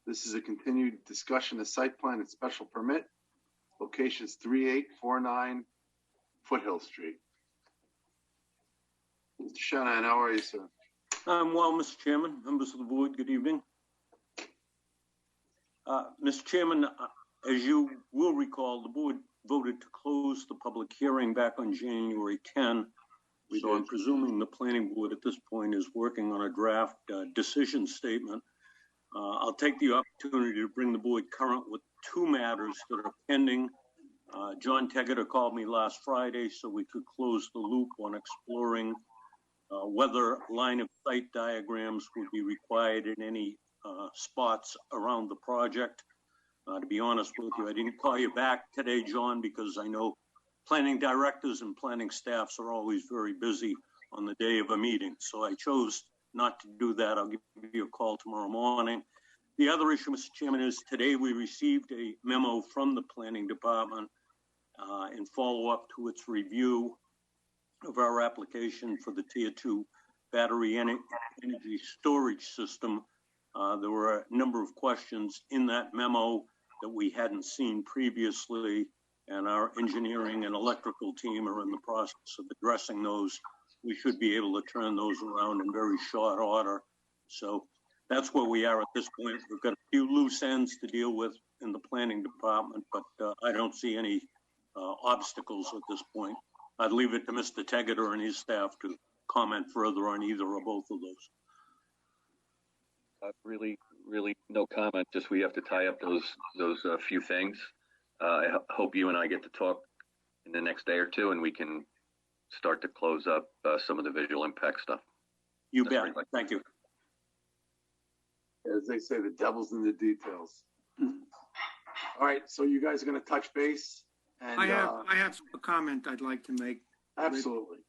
This is a continued discussion of site plan and special permit. Locations 3849 Foothill Street. Mr. Shanahan, how are you, sir? I'm well, Mr. Chairman, members of the board, good evening. Mr. Chairman, as you will recall, the board voted to close the public hearing back on January 10. So I'm presuming the planning board at this point is working on a draft decision statement. I'll take the opportunity to bring the board current with 2 matters that are pending. John Tegeter called me last Friday so we could close the loop on exploring whether line of sight diagrams would be required in any spots around the project. To be honest with you, I didn't call you back today, John, because I know planning directors and planning staffs are always very busy on the day of a meeting. So I chose not to do that. I'll give you a call tomorrow morning. The other issue, Mr. Chairman, is today we received a memo from the planning department in follow-up to its review of our application for the Tier 2 battery energy storage system. There were a number of questions in that memo that we hadn't seen previously, and our engineering and electrical team are in the process of addressing those. We should be able to turn those around in very short order. So that's where we are at this point. We've got a few loose ends to deal with in the planning department, but I don't see any obstacles at this point. I'd leave it to Mr. Tegeter and his staff to comment further on either or both of those. Really no comment. Just we have to tie up those few things. I hope you and I get to talk in the next day or two, and we can start to close up some of the visual impact stuff. You bet. Thank you. As they say, the devil's in the details. All right, so you guys are going to touch base. And, I have a comment I'd like to make. Absolutely.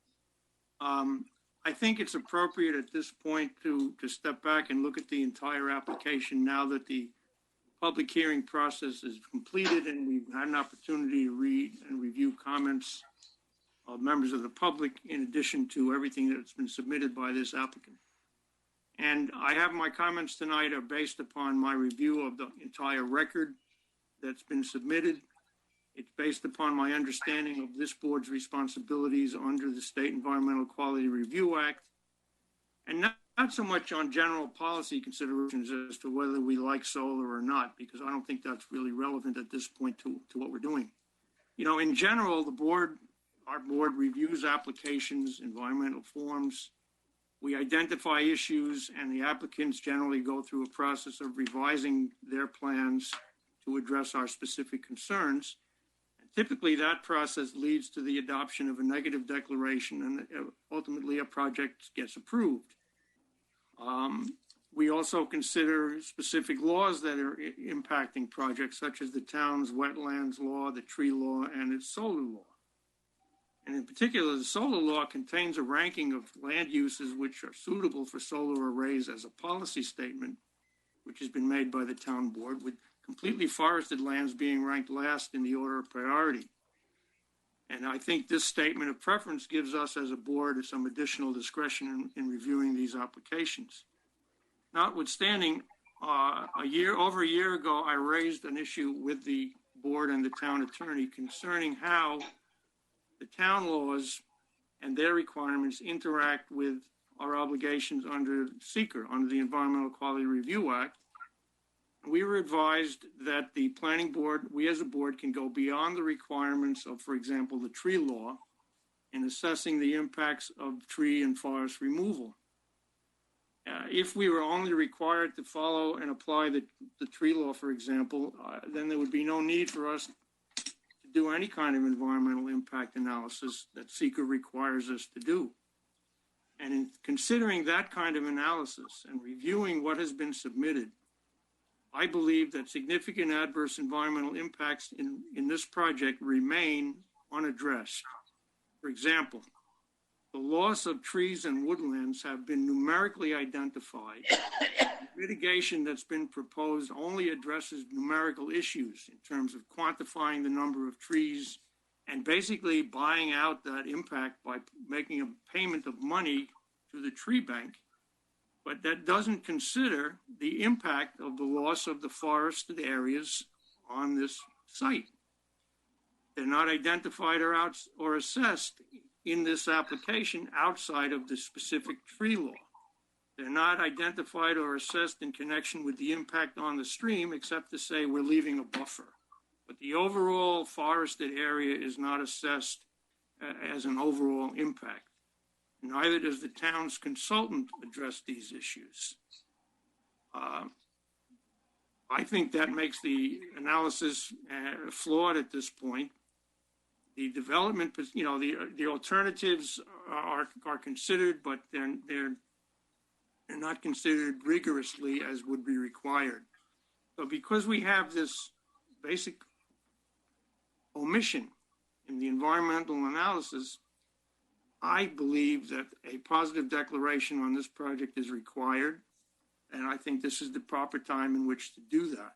I think it's appropriate at this point to step back and look at the entire application now that the public hearing process is completed and we've had an opportunity to read and review comments of members of the public in addition to everything that's been submitted by this applicant. And I have my comments tonight are based upon my review of the entire record that's been submitted. It's based upon my understanding of this board's responsibilities under the State Environmental Quality Review Act. And not not so much on general policy considerations as to whether we like solar or not, because I don't think that's really relevant at this point to what we're doing. You know, in general, our board reviews applications, environmental forms. We identify issues, and the applicants generally go through a process of revising their plans to address our specific concerns. And typically, that process leads to the adoption of a negative declaration, and ultimately a project gets approved. We also consider specific laws that are impacting projects, such as the town's wetlands law, the tree law, and its solar law. And in particular, the solar law contains a ranking of land uses which are suitable for solar arrays as a policy statement, which has been made by the town board, with completely forested lands being ranked last in the order of priority. And I think this statement of preference gives us as a board some additional discretion in reviewing these applications. Notwithstanding, over a year ago, I raised an issue with the board and the town attorney concerning how the town laws and their requirements interact with our obligations under SEQR, under the Environmental Quality Review Act. We were advised that the planning board, we as a board, can go beyond the requirements of, for example, the tree law in assessing the impacts of tree and forest removal. If we were only required to follow and apply the tree law, for example, then there would be no need for us to do any kind of environmental impact analysis that SEQR requires us to do. And in considering that kind of analysis and reviewing what has been submitted, I believe that significant adverse environmental impacts in this project remain unaddressed. For example, the loss of trees and woodlands have been numerically identified. Mitigation that's been proposed only addresses numerical issues in terms of quantifying the number of trees and basically buying out that impact by making a payment of money to the tree bank. But that doesn't consider the impact of the loss of the forested areas on this site. They're not identified or assessed in this application outside of the specific tree law. They're not identified or assessed in connection with the impact on the stream, except to say we're leaving a buffer. But the overall forested area is not assessed as an overall impact. Neither does the town's consultant address these issues. I think that makes the analysis flawed at this point. The development, you know, the alternatives are considered, but they're not considered rigorously as would be required. So because we have this basic omission in the environmental analysis, I believe that a positive declaration on this project is required, and I think this is the proper time in which to do that.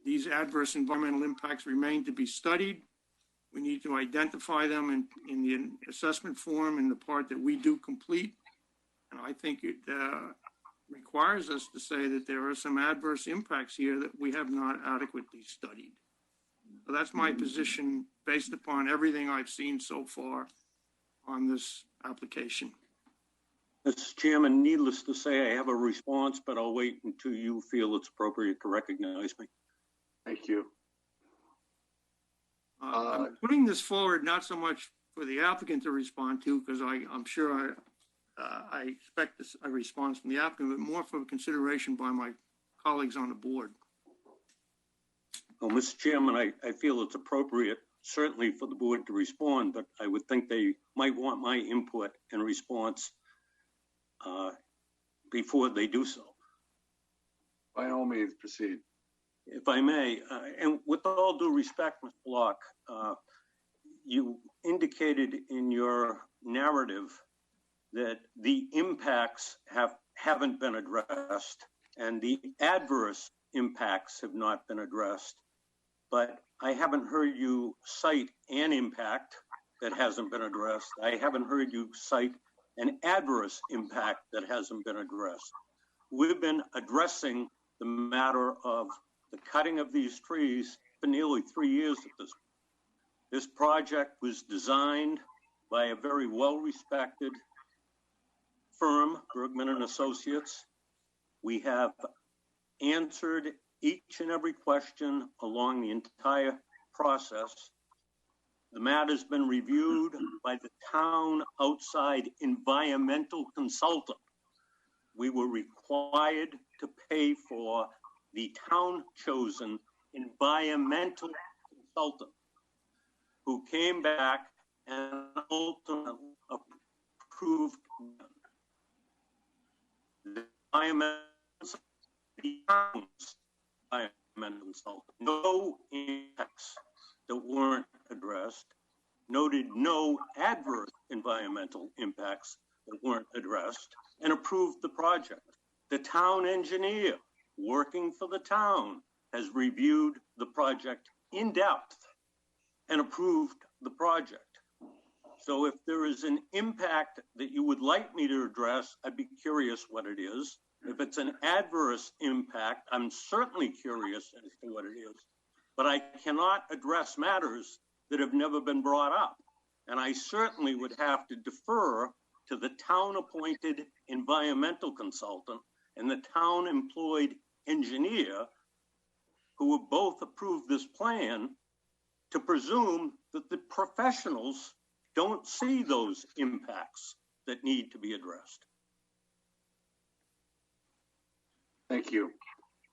These adverse environmental impacts remain to be studied. We need to identify them in the assessment form in the part that we do complete, and I think it requires us to say that there are some adverse impacts here that we have not adequately studied. So that's my position based upon everything I've seen so far on this application. Mr. Chairman, needless to say, I have a response, but I'll wait until you feel it's appropriate to recognize me. Thank you. I'm putting this forward not so much for the applicant to respond to, because I'm sure I expect a response from the applicant, but more for consideration by my colleagues on the board. Well, Mr. Chairman, I feel it's appropriate, certainly for the board to respond, but I would think they might want my input and response before they do so. By all means, proceed. If I may, and with all due respect, Mr. Block, you indicated in your narrative that the impacts haven't been addressed and the adverse impacts have not been addressed, but I haven't heard you cite an impact that hasn't been addressed. I haven't heard you cite an adverse impact that hasn't been addressed. We've been addressing the matter of the cutting of these trees for nearly 3 years at this point. This project was designed by a very well-respected firm Bergman and Associates. We have answered each and every question along the entire process. The matter's been reviewed by the town outside environmental consultant. We were required to pay for the town-chosen environmental consultant who came back and ultimately approved the environmental consultant. No impacts that weren't addressed, noted no adverse environmental impacts that weren't addressed, and approved the project. The town engineer working for the town has reviewed the project in depth and approved the project. So if there is an impact that you would like me to address, I'd be curious what it is. If it's an adverse impact, I'm certainly curious as to what it is, but I cannot address matters that have never been brought up. And I certainly would have to defer to the town-appointed environmental consultant and the town-employed engineer who have both approved this plan to presume that the professionals don't see those impacts that need to be addressed. Thank you.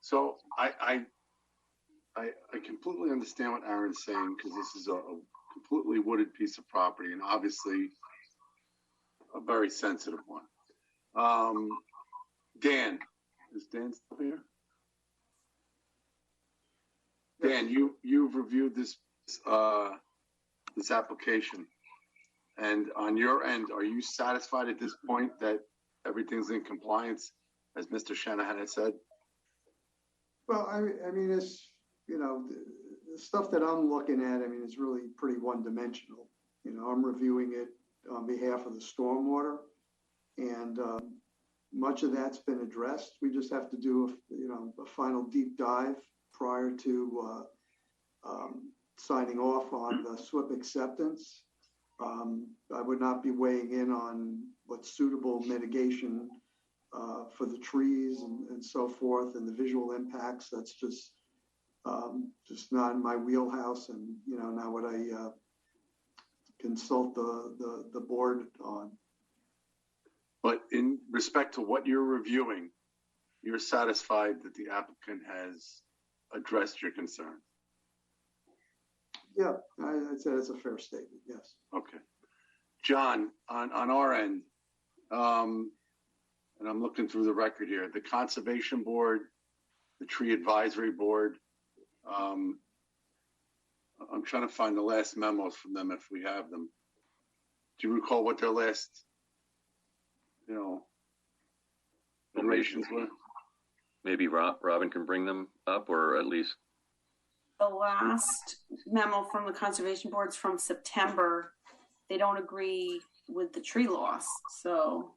So I completely understand what Aaron's saying, because this is a completely wooded piece of property and obviously a very sensitive one. Dan, is Dan still here? Dan, you've reviewed this this application, and on your end, are you satisfied at this point that everything's in compliance, as Mr. Shanahan had said? Well, I mean, it's, you know, the stuff that I'm looking at, I mean, is really pretty one-dimensional. You know, I'm reviewing it on behalf of the stormwater, and much of that's been addressed. We just have to do, a final deep dive prior to signing off on the SWIP acceptance. I would not be weighing in on what's suitable mitigation for the trees and so forth, and the visual impacts. That's just not in my wheelhouse, and not what I consult the board on. But in respect to what you're reviewing, you're satisfied that the applicant has addressed your concern? Yeah, I'd say that's a fair statement, yes. Okay. John, on our end, and I'm looking through the record here, the Conservation Board, the Tree Advisory Board, I'm trying to find the last memos from them if we have them. Do you recall what their last, iterations were? Maybe Robin can bring them up, or at least. The last memo from the Conservation Board's from September. They don't agree with the tree loss, so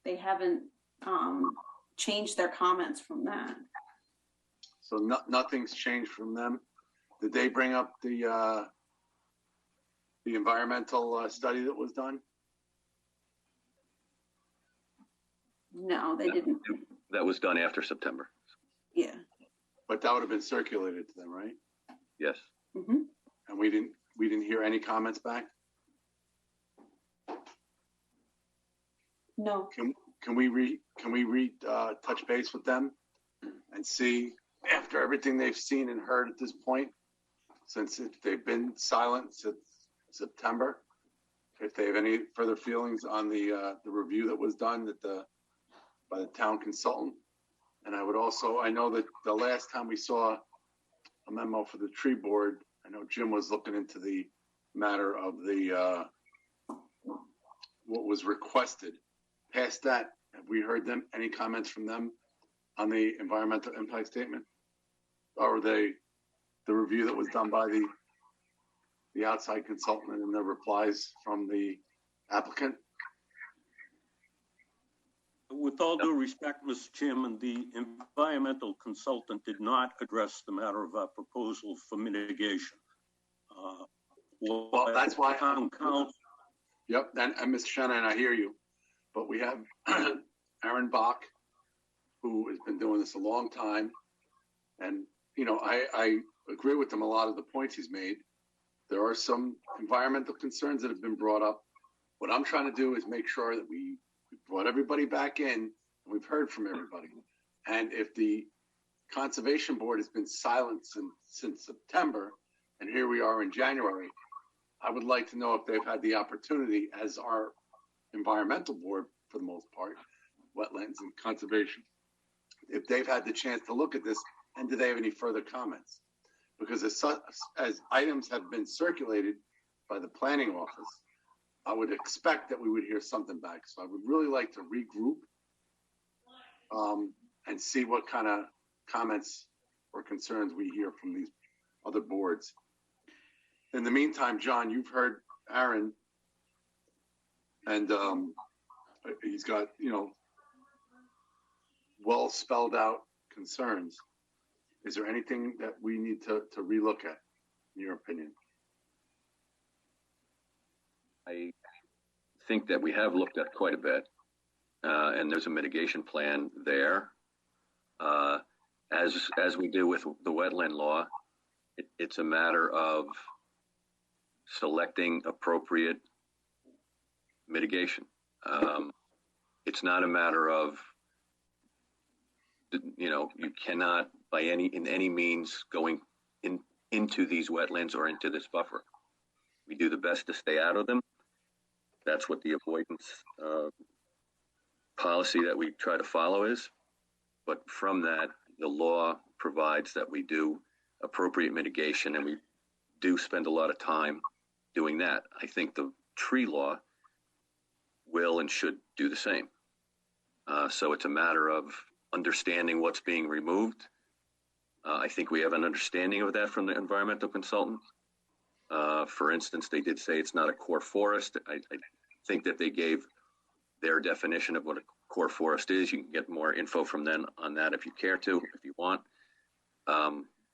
they haven't changed their comments from that. So nothing's changed from them. Did they bring up the environmental study that was done? No, they didn't. That was done after September. Yeah. But that would have been circulated to them, right? Yes. Mm-hmm. And we didn't hear any comments back? No. Can we touch base with them and see, after everything they've seen and heard at this point, since they've been silent since September, if they have any further feelings on the review that was done by the town consultant? And I know that the last time we saw a memo for the tree board, I know Jim was looking into the matter of what was requested. Past that, have we heard any comments from them on the environmental impact statement? Or the review that was done by the outside consultant and the replies from the applicant? With all due respect, Mr. Chairman, the environmental consultant did not address the matter of our proposal for mitigation. Well, that's why. Yep, and Mr. Shannon, I hear you. But we have Aaron Bach, who has been doing this a long time. And, you know, I agree with him a lot of the points he's made. There are some environmental concerns that have been brought up. What I'm trying to do is make sure that we brought everybody back in and we've heard from everybody. And if the Conservation Board has been silent since September, and here we are in January, I would like to know if they've had the opportunity, as our environmental board, for the most part, wetlands and conservation, if they've had the chance to look at this, and do they have any further comments? Because as items have been circulated by the planning office, I would expect that we would hear something back. So I would really like to regroup and see what kind of comments or concerns we hear from these other boards. In the meantime, John, you've heard Aaron, and he's got, you know, well spelled out concerns. Is there anything that we need to relook at, in your opinion? I think that we have looked at quite a bit, and there's a mitigation plan there. As we do with the wetland law, it's a matter of selecting appropriate mitigation. It's not a matter of, you know, you cannot in any means going into these wetlands or into this buffer. We do the best to stay out of them. That's what the avoidance policy that we try to follow is. But from that, the law provides that we do appropriate mitigation, and we do spend a lot of time doing that. I think the tree law will and should do the same. So it's a matter of understanding what's being removed. I think we have an understanding of that from the environmental consultant. For instance, they did say it's not a core forest. I think that they gave their definition of what a core forest is. You can get more info from them on that if you care to, if you want.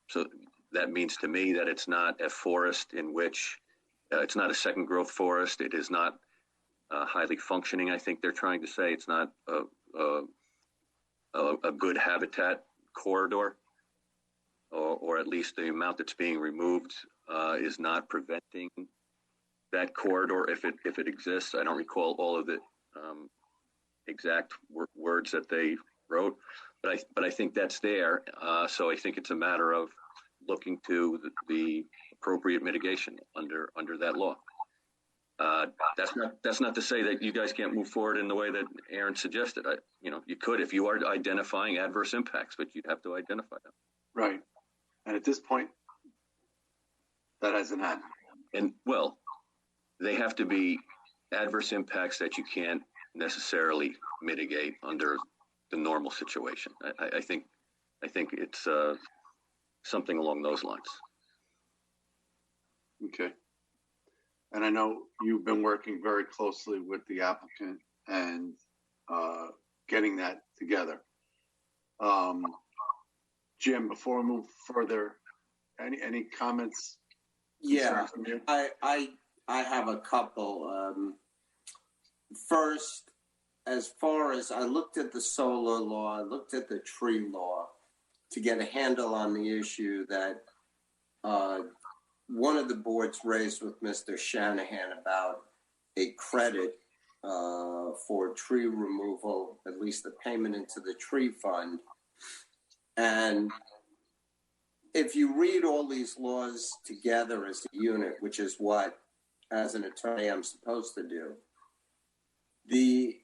So that means to me that it's not a forest in which it's not a second growth forest. It is not highly functioning. I think they're trying to say it's not a good habitat corridor, or at least the amount that's being removed is not preventing that corridor if it exists. I don't recall all of the exact words that they wrote, but I think that's there. So I think it's a matter of looking to the appropriate mitigation under that law. That's not to say that you guys can't move forward in the way that Aaron suggested. You could if you are identifying adverse impacts, but you'd have to identify them. Right. And at this point, that hasn't happened. And well, they have to be adverse impacts that you can't necessarily mitigate under the normal situation. I think it's something along those lines. Okay. And I know you've been working very closely with the applicant and getting that together. Jim, before we move further, any comments? Yeah, I have a couple. First, as far as I looked at the solar law, I looked at the tree law to get a handle on the issue that one of the boards raised with Mr. Shanahan about a credit for tree removal, at least the payment into the tree fund. And if you read all these laws together as a unit, which is what, as an attorney, I'm supposed to do, the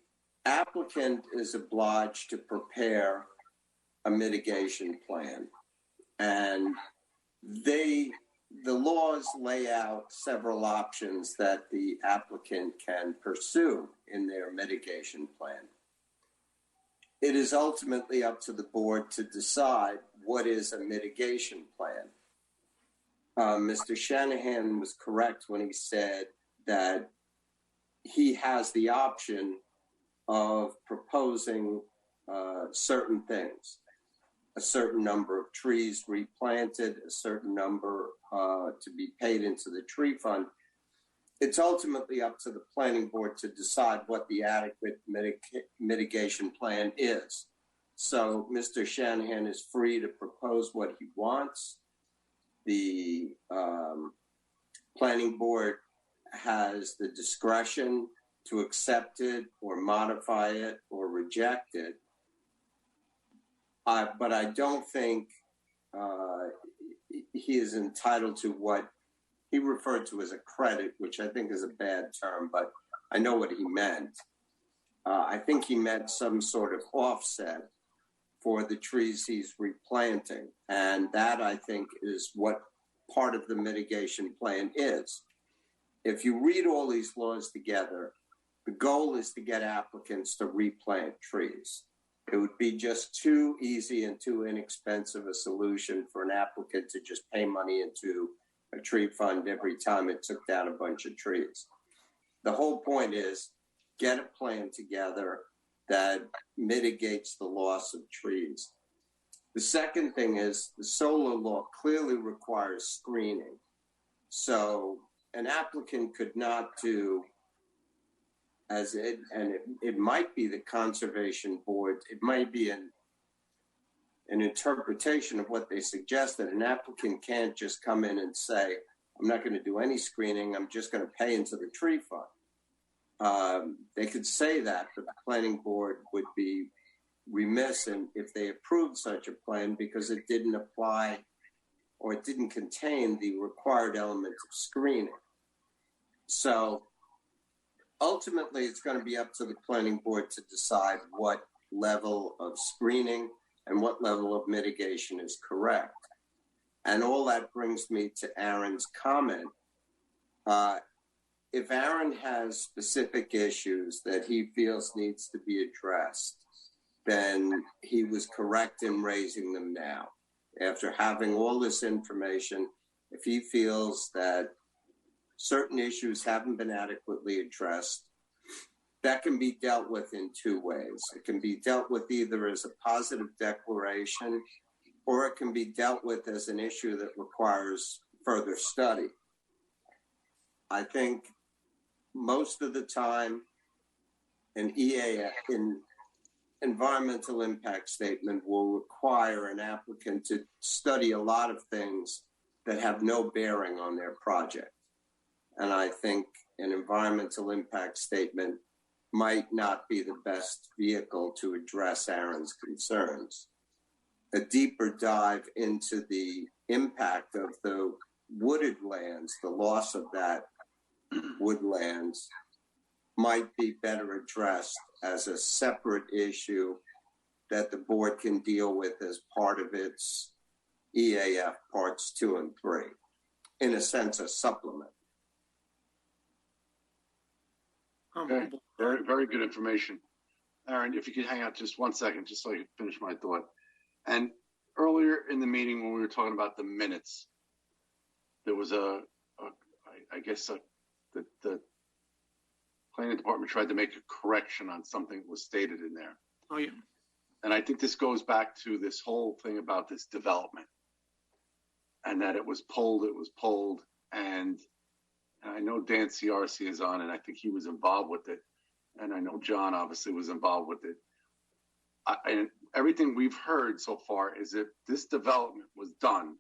applicant is obliged to prepare a mitigation plan. And the laws lay out several options that the applicant can pursue in their mitigation plan. It is ultimately up to the board to decide what is a mitigation plan. Mr. Shanahan was correct when he said that he has the option of proposing certain things, a certain number of trees replanted, a certain number to be paid into the tree fund. it's ultimately up to the planning board to decide what the adequate mitigation plan is. So Mr. Shanahan is free to propose what he wants. The planning board has the discretion to accept it or modify it or reject it. But I don't think he is entitled to what he referred to as a credit, which I think is a bad term, but I know what he meant. I think he meant some sort of offset for the trees he's replanting. And that, I think, is what part of the mitigation plan is. If you read all these laws together, the goal is to get applicants to replant trees. It would be just too easy and too inexpensive a solution for an applicant to just pay money into a tree fund every time it took down a bunch of trees. The whole point is get a plan together that mitigates the loss of trees. The second thing is the solar law clearly requires screening. So an applicant could not do it might be the conservation board, it might be an interpretation of what they suggested. An applicant can't just come in and say, I'm not going to do any screening, I'm just going to pay into the tree fund. They could say that, but the planning board would be remiss if they approved such a plan because it didn't apply or it didn't contain the required elements of screening. So ultimately, it's going to be up to the planning board to decide what level of screening and what level of mitigation is correct. And all that brings me to Aaron's comment. If Aaron has specific issues that he feels needs to be addressed, then he was correct in raising them now. After having all this information, if he feels that certain issues haven't been adequately addressed, that can be dealt with in two ways. It can be dealt with either as a positive declaration, or it can be dealt with as an issue that requires further study. I think most of the time, an environmental impact statement will require an applicant to study a lot of things that have no bearing on their project. And I think an environmental impact statement might not be the best vehicle to address Aaron's concerns. A deeper dive into the impact of the wooded lands, the loss of that woodlands, might be better addressed as a separate issue that the board can deal with as part of its EAF parts 2 and 3, in a sense, a supplement. Okay, very, very good information. Aaron, if you could hang out just 1 second, just so I can finish my thought. And earlier in the meeting, when we were talking about the minutes, there was the planning department tried to make a correction on something that was stated in there. Oh, yeah. And I think this goes back to this whole thing about this development and that it was pulled. And I know Dan CRC is on, and I think he was involved with it. And I know John obviously was involved with it. And everything we've heard so far is that this development was done,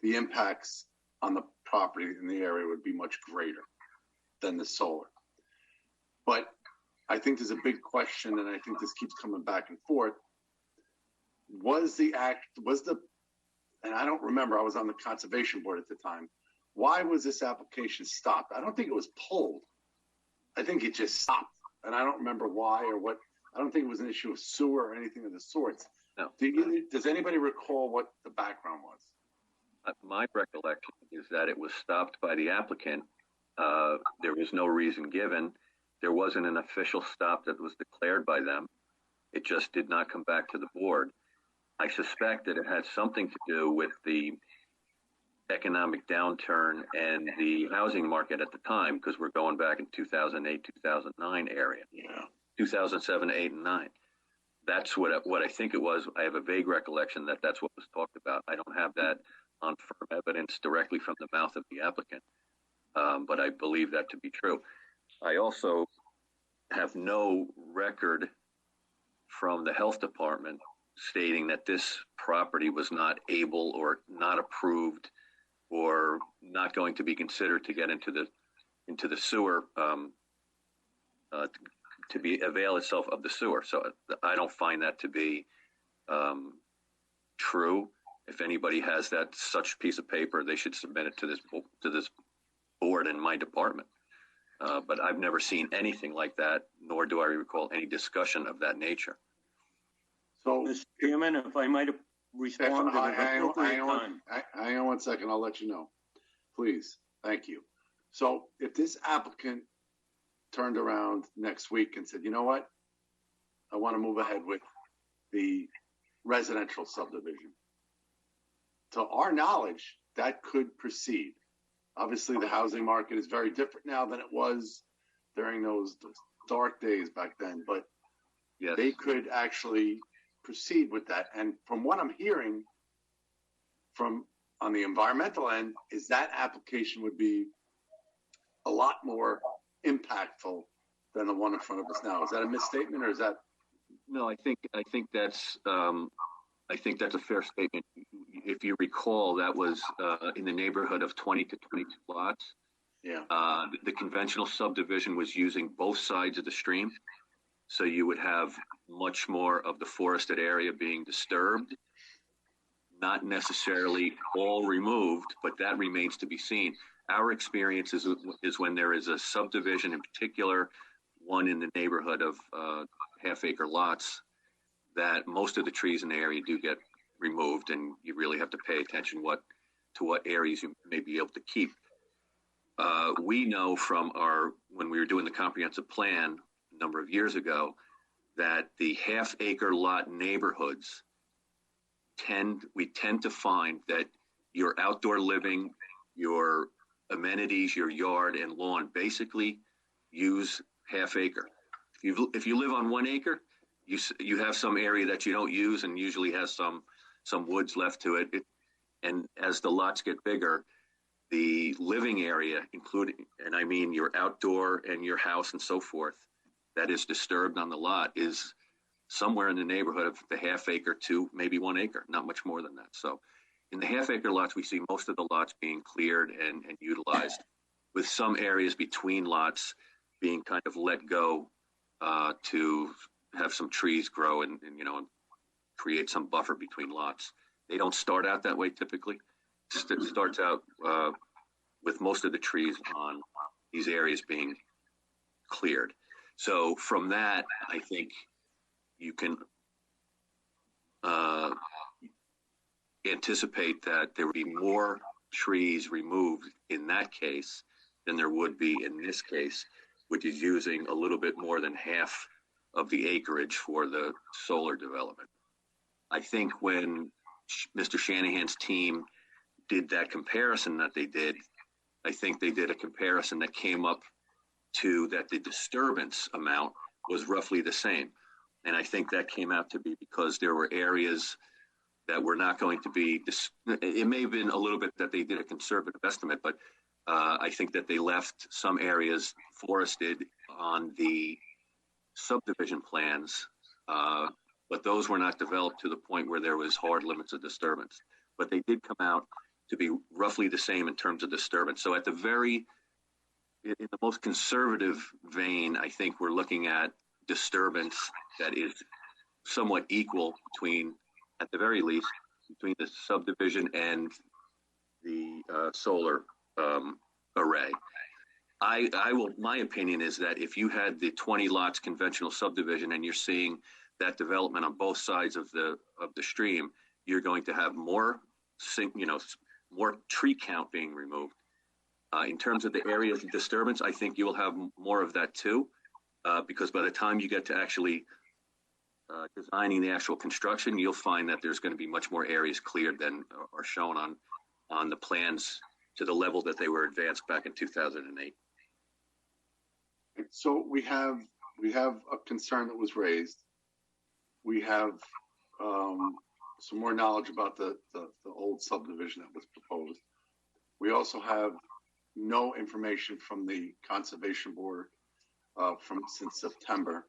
the impacts on the property in the area would be much greater than the solar. But I think there's a big question, and I think this keeps coming back and forth. And I don't remember, I was on the conservation board at the time. Why was this application stopped? I don't think it was pulled. I think it just stopped. And I don't remember why or what. I don't think it was an issue of sewer or anything of the sorts. No. Does anybody recall what the background was? My recollection is that it was stopped by the applicant. There was no reason given. There wasn't an official stop that was declared by them. It just did not come back to the board. I suspect that it had something to do with the economic downturn and the housing market at the time, because we're going back in 2008, 2009 area. Yeah. 2007, 8, and 9. That's what I think it was. I have a vague recollection that that's what was talked about. I don't have that on firm evidence directly from the mouth of the applicant. but I believe that to be true. I also have no record from the health department stating that this property was not able or not approved or not going to be considered to get into the sewer, to be avail itself of the sewer. So I don't find that to be true. If anybody has that such piece of paper, they should submit it to this board in my department. But I've never seen anything like that, nor do I recall any discussion of that nature. So, Mr. Chairman, if I might respond at an appropriate time. Hang on 1 second, I'll let you know. Please, thank you. So if this applicant turned around next week and said, you know what? I want to move ahead with the residential subdivision. To our knowledge, that could proceed. Obviously, the housing market is very different now than it was during those dark days back then, but yes, they could actually proceed with that. And from what I'm hearing from on the environmental end is that application would be a lot more impactful than the one in front of us now. Is that a misstatement, or is that? No, I think that's a fair statement. If you recall, that was in the neighborhood of 20 to 22 lots. Yeah. The conventional subdivision was using both sides of the stream, so you would have much more of the forested area being disturbed. Not necessarily all removed, but that remains to be seen. Our experience is when there is a subdivision, in particular, one in the neighborhood of half-acre lots, that most of the trees in the area do get removed, and you really have to pay attention to what areas you may be able to keep. We know from when we were doing the comprehensive plan a number of years ago that the half-acre lot neighborhoods we tend to find that your outdoor living, your amenities, your yard and lawn basically use half acre. If you live on 1 acre, you have some area that you don't use and usually has some woods left to it. And as the lots get bigger, the living area, including, and I mean your outdoor and your house and so forth, that is disturbed on the lot is somewhere in the neighborhood of the half acre to maybe 1 acre, not much more than that. So in the half acre lots, we see most of the lots being cleared and utilized, with some areas between lots being kind of let go to have some trees grow and create some buffer between lots. They don't start out that way typically. It starts out with most of the trees on these areas being cleared. So from that, I think you can anticipate that there would be more trees removed in that case than there would be in this case, which is using a little bit more than half of the acreage for the solar development. I think when Mr. Shanahan's team did that comparison that they did, I think they did a comparison that came up to that the disturbance amount was roughly the same. And I think that came out to be because there were areas that were not going to be, it may have been a little bit that they did a conservative estimate, but I think that they left some areas forested on the subdivision plans, but those were not developed to the point where there was hard limits of disturbance. But they did come out to be roughly the same in terms of disturbance. So in the most conservative vein, I think we're looking at disturbance that is somewhat equal between, at the very least, between the subdivision and the solar array. My opinion is that if you had the 20 lots conventional subdivision and you're seeing that development on both sides of the stream, you're going to have more tree count being removed. In terms of the areas of disturbance, I think you will have more of that too, because by the time you get to actually designing the actual construction, you'll find that there's going to be much more areas cleared than are shown on the plans to the level that they were advanced back in 2008. So we have a concern that was raised. We have some more knowledge about the old subdivision that was proposed. We also have no information from the Conservation Board since September.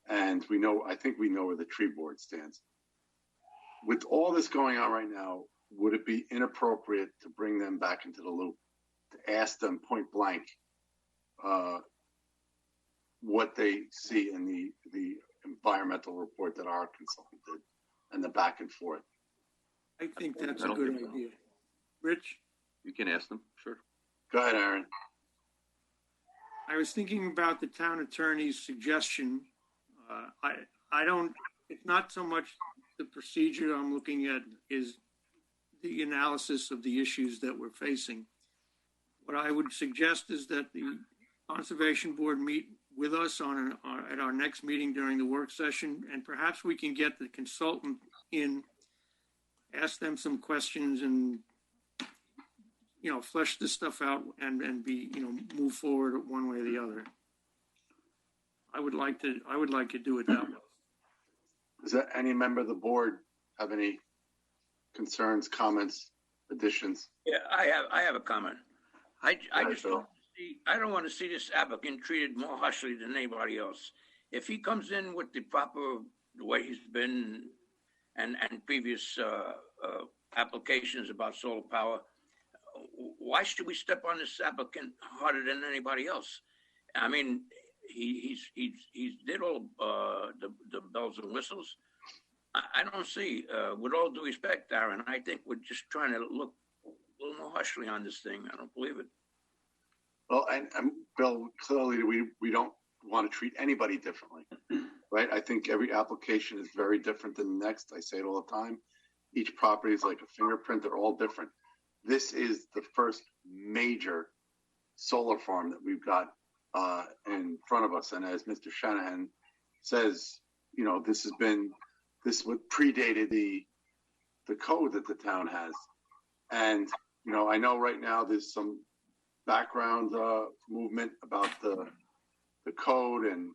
And I think we know where the tree board stands. With all this going on right now, would it be inappropriate to bring them back into the loop, to ask them point blank what they see in the environmental report that our consultant did and the back and forth? I think that's a good idea. Rich? You can ask them, sure. Go ahead, Aaron. I was thinking about the town attorney's suggestion. It's not so much the procedure I'm looking at is the analysis of the issues that we're facing. What I would suggest is that the Conservation Board meet with us at our next meeting during the work session, and perhaps we can get the consultant in, ask them some questions and, flesh this stuff out and move forward one way or the other. I would like to do it that way. Does any member of the board have any concerns, comments, additions? Yeah, I have a comment. I don't want to see this applicant treated more harshly than anybody else. If he comes in with the way he's been and previous applications about solar power, why should we step on this applicant harder than anybody else? I mean, he's did all the bells and whistles. I don't see, with all due respect, Aaron, I think we're just trying to look a little more harshly on this thing. I don't believe it. Well, and Bill, clearly we don't want to treat anybody differently, right? I think every application is very different than the next. I say it all the time. Each property is like a fingerprint. They're all different. This is the first major solar farm that we've got in front of us. And as Mr. Shanahan says, this would predated the code that the town has. And, I know right now there's some background movement about the code and,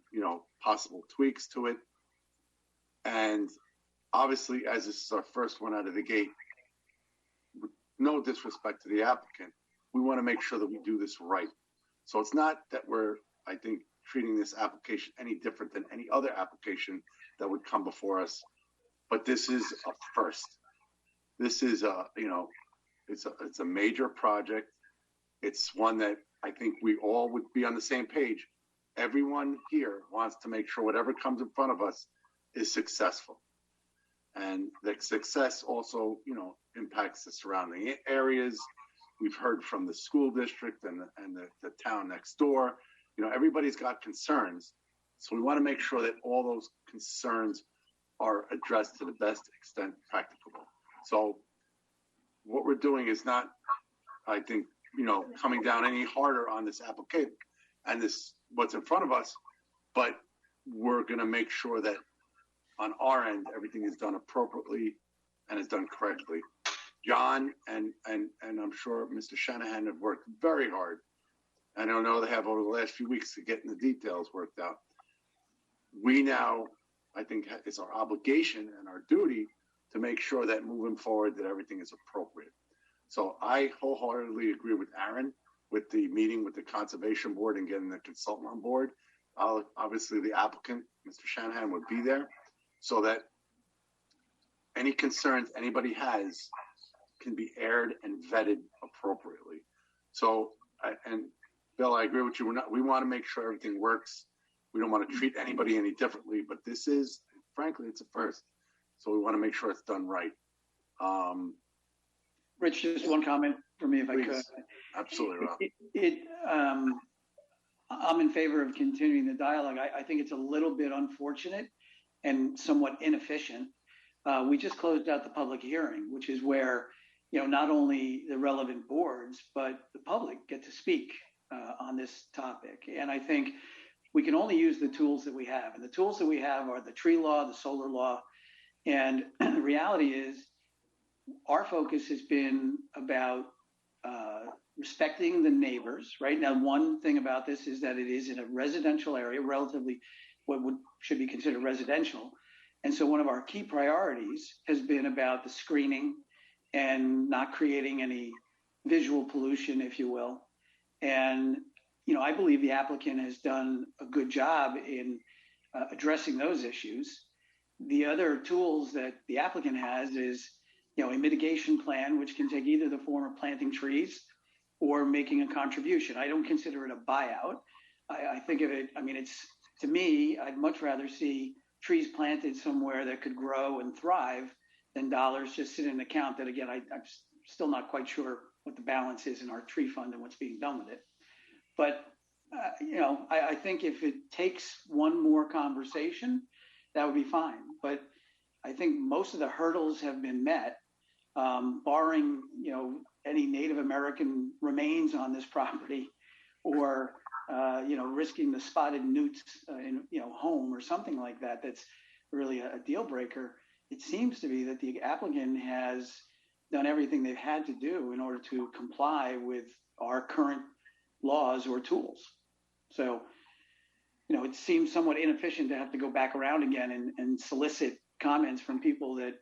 possible tweaks to it. And obviously, as this is our first one out of the gate, with no disrespect to the applicant, we want to make sure that we do this right. So it's not that we're, I think, treating this application any different than any other application that would come before us. But this is a first. This is it's a major project. It's one that I think we all would be on the same page. Everyone here wants to make sure whatever comes in front of us is successful. And that success also, impacts the surrounding areas. We've heard from the school district and the town next door. Everybody's got concerns. So we want to make sure that all those concerns are addressed to the best extent practicable. So what we're doing is not, I think, coming down any harder on this applicant and this what's in front of us, but we're going to make sure that on our end everything is done appropriately and is done correctly. John and I'm sure Mr. Shanahan have worked very hard. And I know they have over the last few weeks to get the details worked out. We now, I think, it's our obligation and our duty to make sure that moving forward that everything is appropriate. So I wholeheartedly agree with Aaron with the meeting with the Conservation Board and getting the consultant on board. Obviously, the applicant, Mr. Shanahan, would be there so that any concerns anybody has can be aired and vetted appropriately. So, and Bill, I agree with you. We want to make sure everything works. We don't want to treat anybody any differently, but this is, frankly, it's a first. So we want to make sure it's done right. Rich, just one comment for me, if Please. I could. Absolutely, Rob. I'm in favor of continuing the dialogue. I think it's a little bit unfortunate and somewhat inefficient. We just closed out the public hearing, which is where, not only the relevant boards, but the public get to speak on this topic. And I think we can only use the tools that we have. And the tools that we have are the tree law, the solar law. And the reality is our focus has been about respecting the neighbors, right? Now, one thing about this is that it is in a residential area, relatively what should be considered residential. And so one of our key priorities has been about the screening and not creating any visual pollution, if you will. And, I believe the applicant has done a good job in addressing those issues. The other tools that the applicant has is, a mitigation plan, which can take either the form of planting trees or making a contribution. I don't consider it a buyout. I think of it, to me, I'd much rather see trees planted somewhere that could grow and thrive than dollars just sit in an account that, again, I'm still not quite sure what the balance is in our tree fund and what's being done with it. But, I think if it takes one more conversation, that would be fine. But I think most of the hurdles have been met, barring, any Native American remains on this property or, risking the spotted newts in, home or something like that. That's really a deal breaker. It seems to be that the applicant has done everything they've had to do in order to comply with our current laws or tools. So, it seems somewhat inefficient to have to go back around again and solicit comments from people that,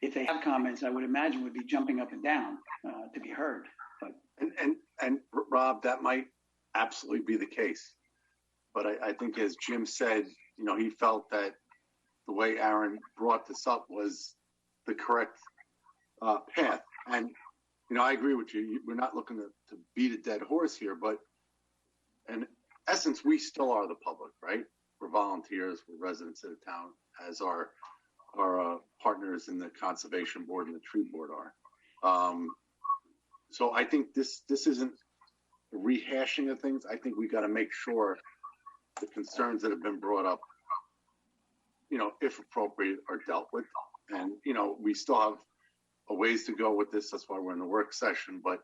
if they have comments, I would imagine would be jumping up and down to be heard. But and Rob, that might absolutely be the case. But I think, as Jim said, he felt that the way Aaron brought this up was the correct path. And, I agree with you. We're not looking to beat a dead horse here, but in essence, we still are the public, right? We're volunteers, we're residents of the town, as our partners in the Conservation Board and the Tree Board are. So I think this isn't a rehashing of things. I think we got to make sure the concerns that have been brought up, if appropriate, are dealt with. And, we still have a ways to go with this. That's why we're in the work session. But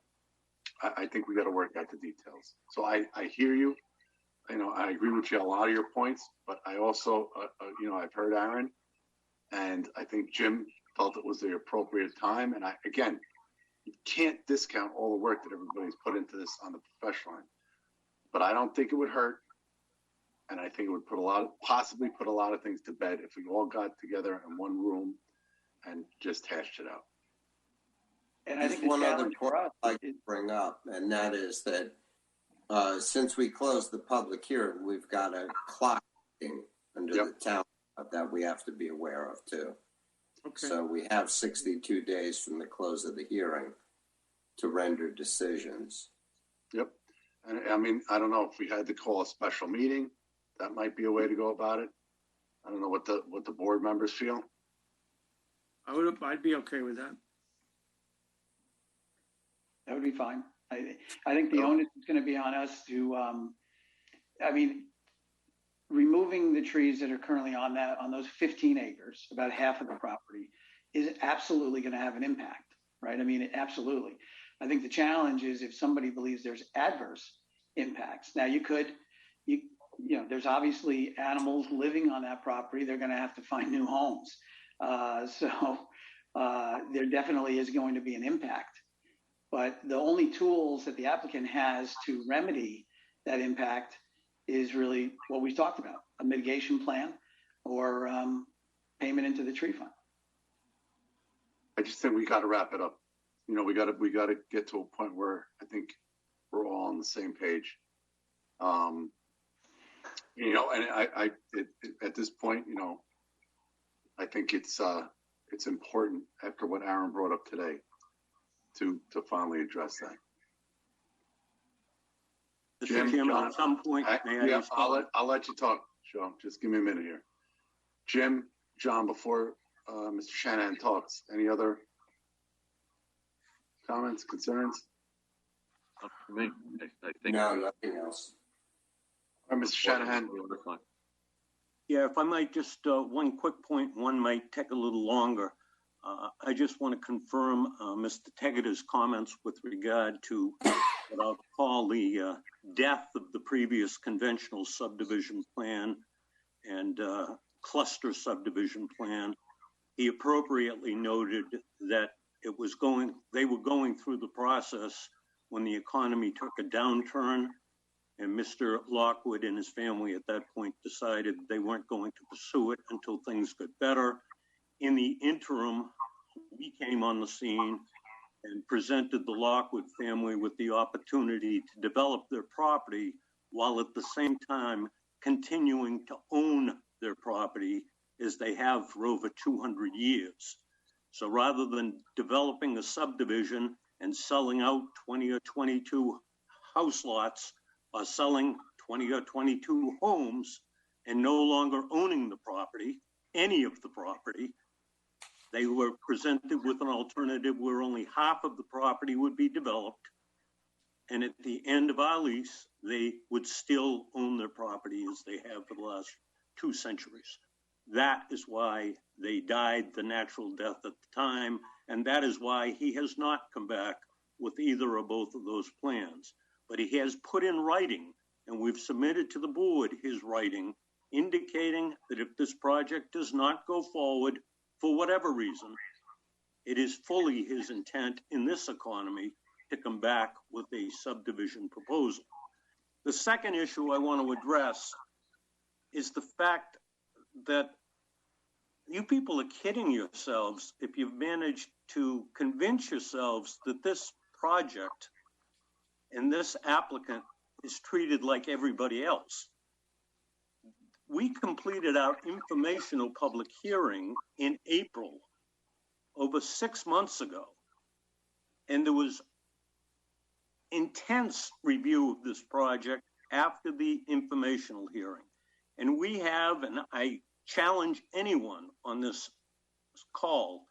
I think we got to work out the details. So I hear you. I agree with you on a lot of your points. But I also, I've heard Aaron. And I think Jim felt it was the appropriate time. And again, you can't discount all the work that everybody's put into this on the professional end. But I don't think it would hurt. And I think it would possibly put a lot of things to bed if we all got together in one room and just hashed it out. And I think one other point I'd like to bring up, and that is that since we closed the public hearing, we've got a clock under the town that we have to be aware of too. Okay. So we have 62 days from the close of the hearing to render decisions. Yep. And I don't know if we had to call a special meeting. That might be a way to go about it. I don't know what the board members feel. I'd be okay with that. That would be fine. I think the onus is going to be on us to, removing the trees that are currently on those 15 acres, about half of the property, is absolutely going to have an impact, right? Absolutely. I think the challenge is if somebody believes there's adverse impacts. Now there's obviously animals living on that property. They're going to have to find new homes. So there definitely is going to be an impact. But the only tools that the applicant has to remedy that impact is really what we talked about, a mitigation plan or payment into the tree fund. I just think we got to wrap it up. We got to get to a point where I think we're all on the same page. And I at this point, I think it's important after what Aaron brought up today to finally address that. Mr. Chairman, at some point, I'll let you talk, Joe. Just give me a minute here. Jim, John, before Mr. Shanahan talks, any other comments, concerns? Not for me. I think no, nothing else. All right, Mr. Shanahan. Yeah, if I might just, one quick point, one might take a little longer. I just want to confirm Mr. Tegeter's comments with regard to what I'll call the death of the previous conventional subdivision plan and cluster subdivision plan. He appropriately noted that they were going through the process when the economy took a downturn, and Mr. Lockwood and his family at that point decided they weren't going to pursue it until things got better. In the interim, we came on the scene and presented the Lockwood family with the opportunity to develop their property while at the same time continuing to own their property as they have for over 200 years. So rather than developing a subdivision and selling out 20 or 22 house lots or selling 20 or 22 homes and no longer owning the property, any of the property, they were presented with an alternative where only half of the property would be developed. And at the end of our lease, they would still own their property as they have for the last 2 centuries. That is why they died the natural death at the time. And that is why he has not come back with either or both of those plans. But he has put in writing, and we've submitted to the board his writing, indicating that if this project does not go forward for whatever reason, it is fully his intent in this economy to come back with a subdivision proposal. The second issue I want to address is the fact that you people are kidding yourselves if you've managed to convince yourselves that this project and this applicant is treated like everybody else. We completed our informational public hearing in April, over 6 months ago, and there was intense review of this project after the informational hearing. And we have, and I challenge anyone on this call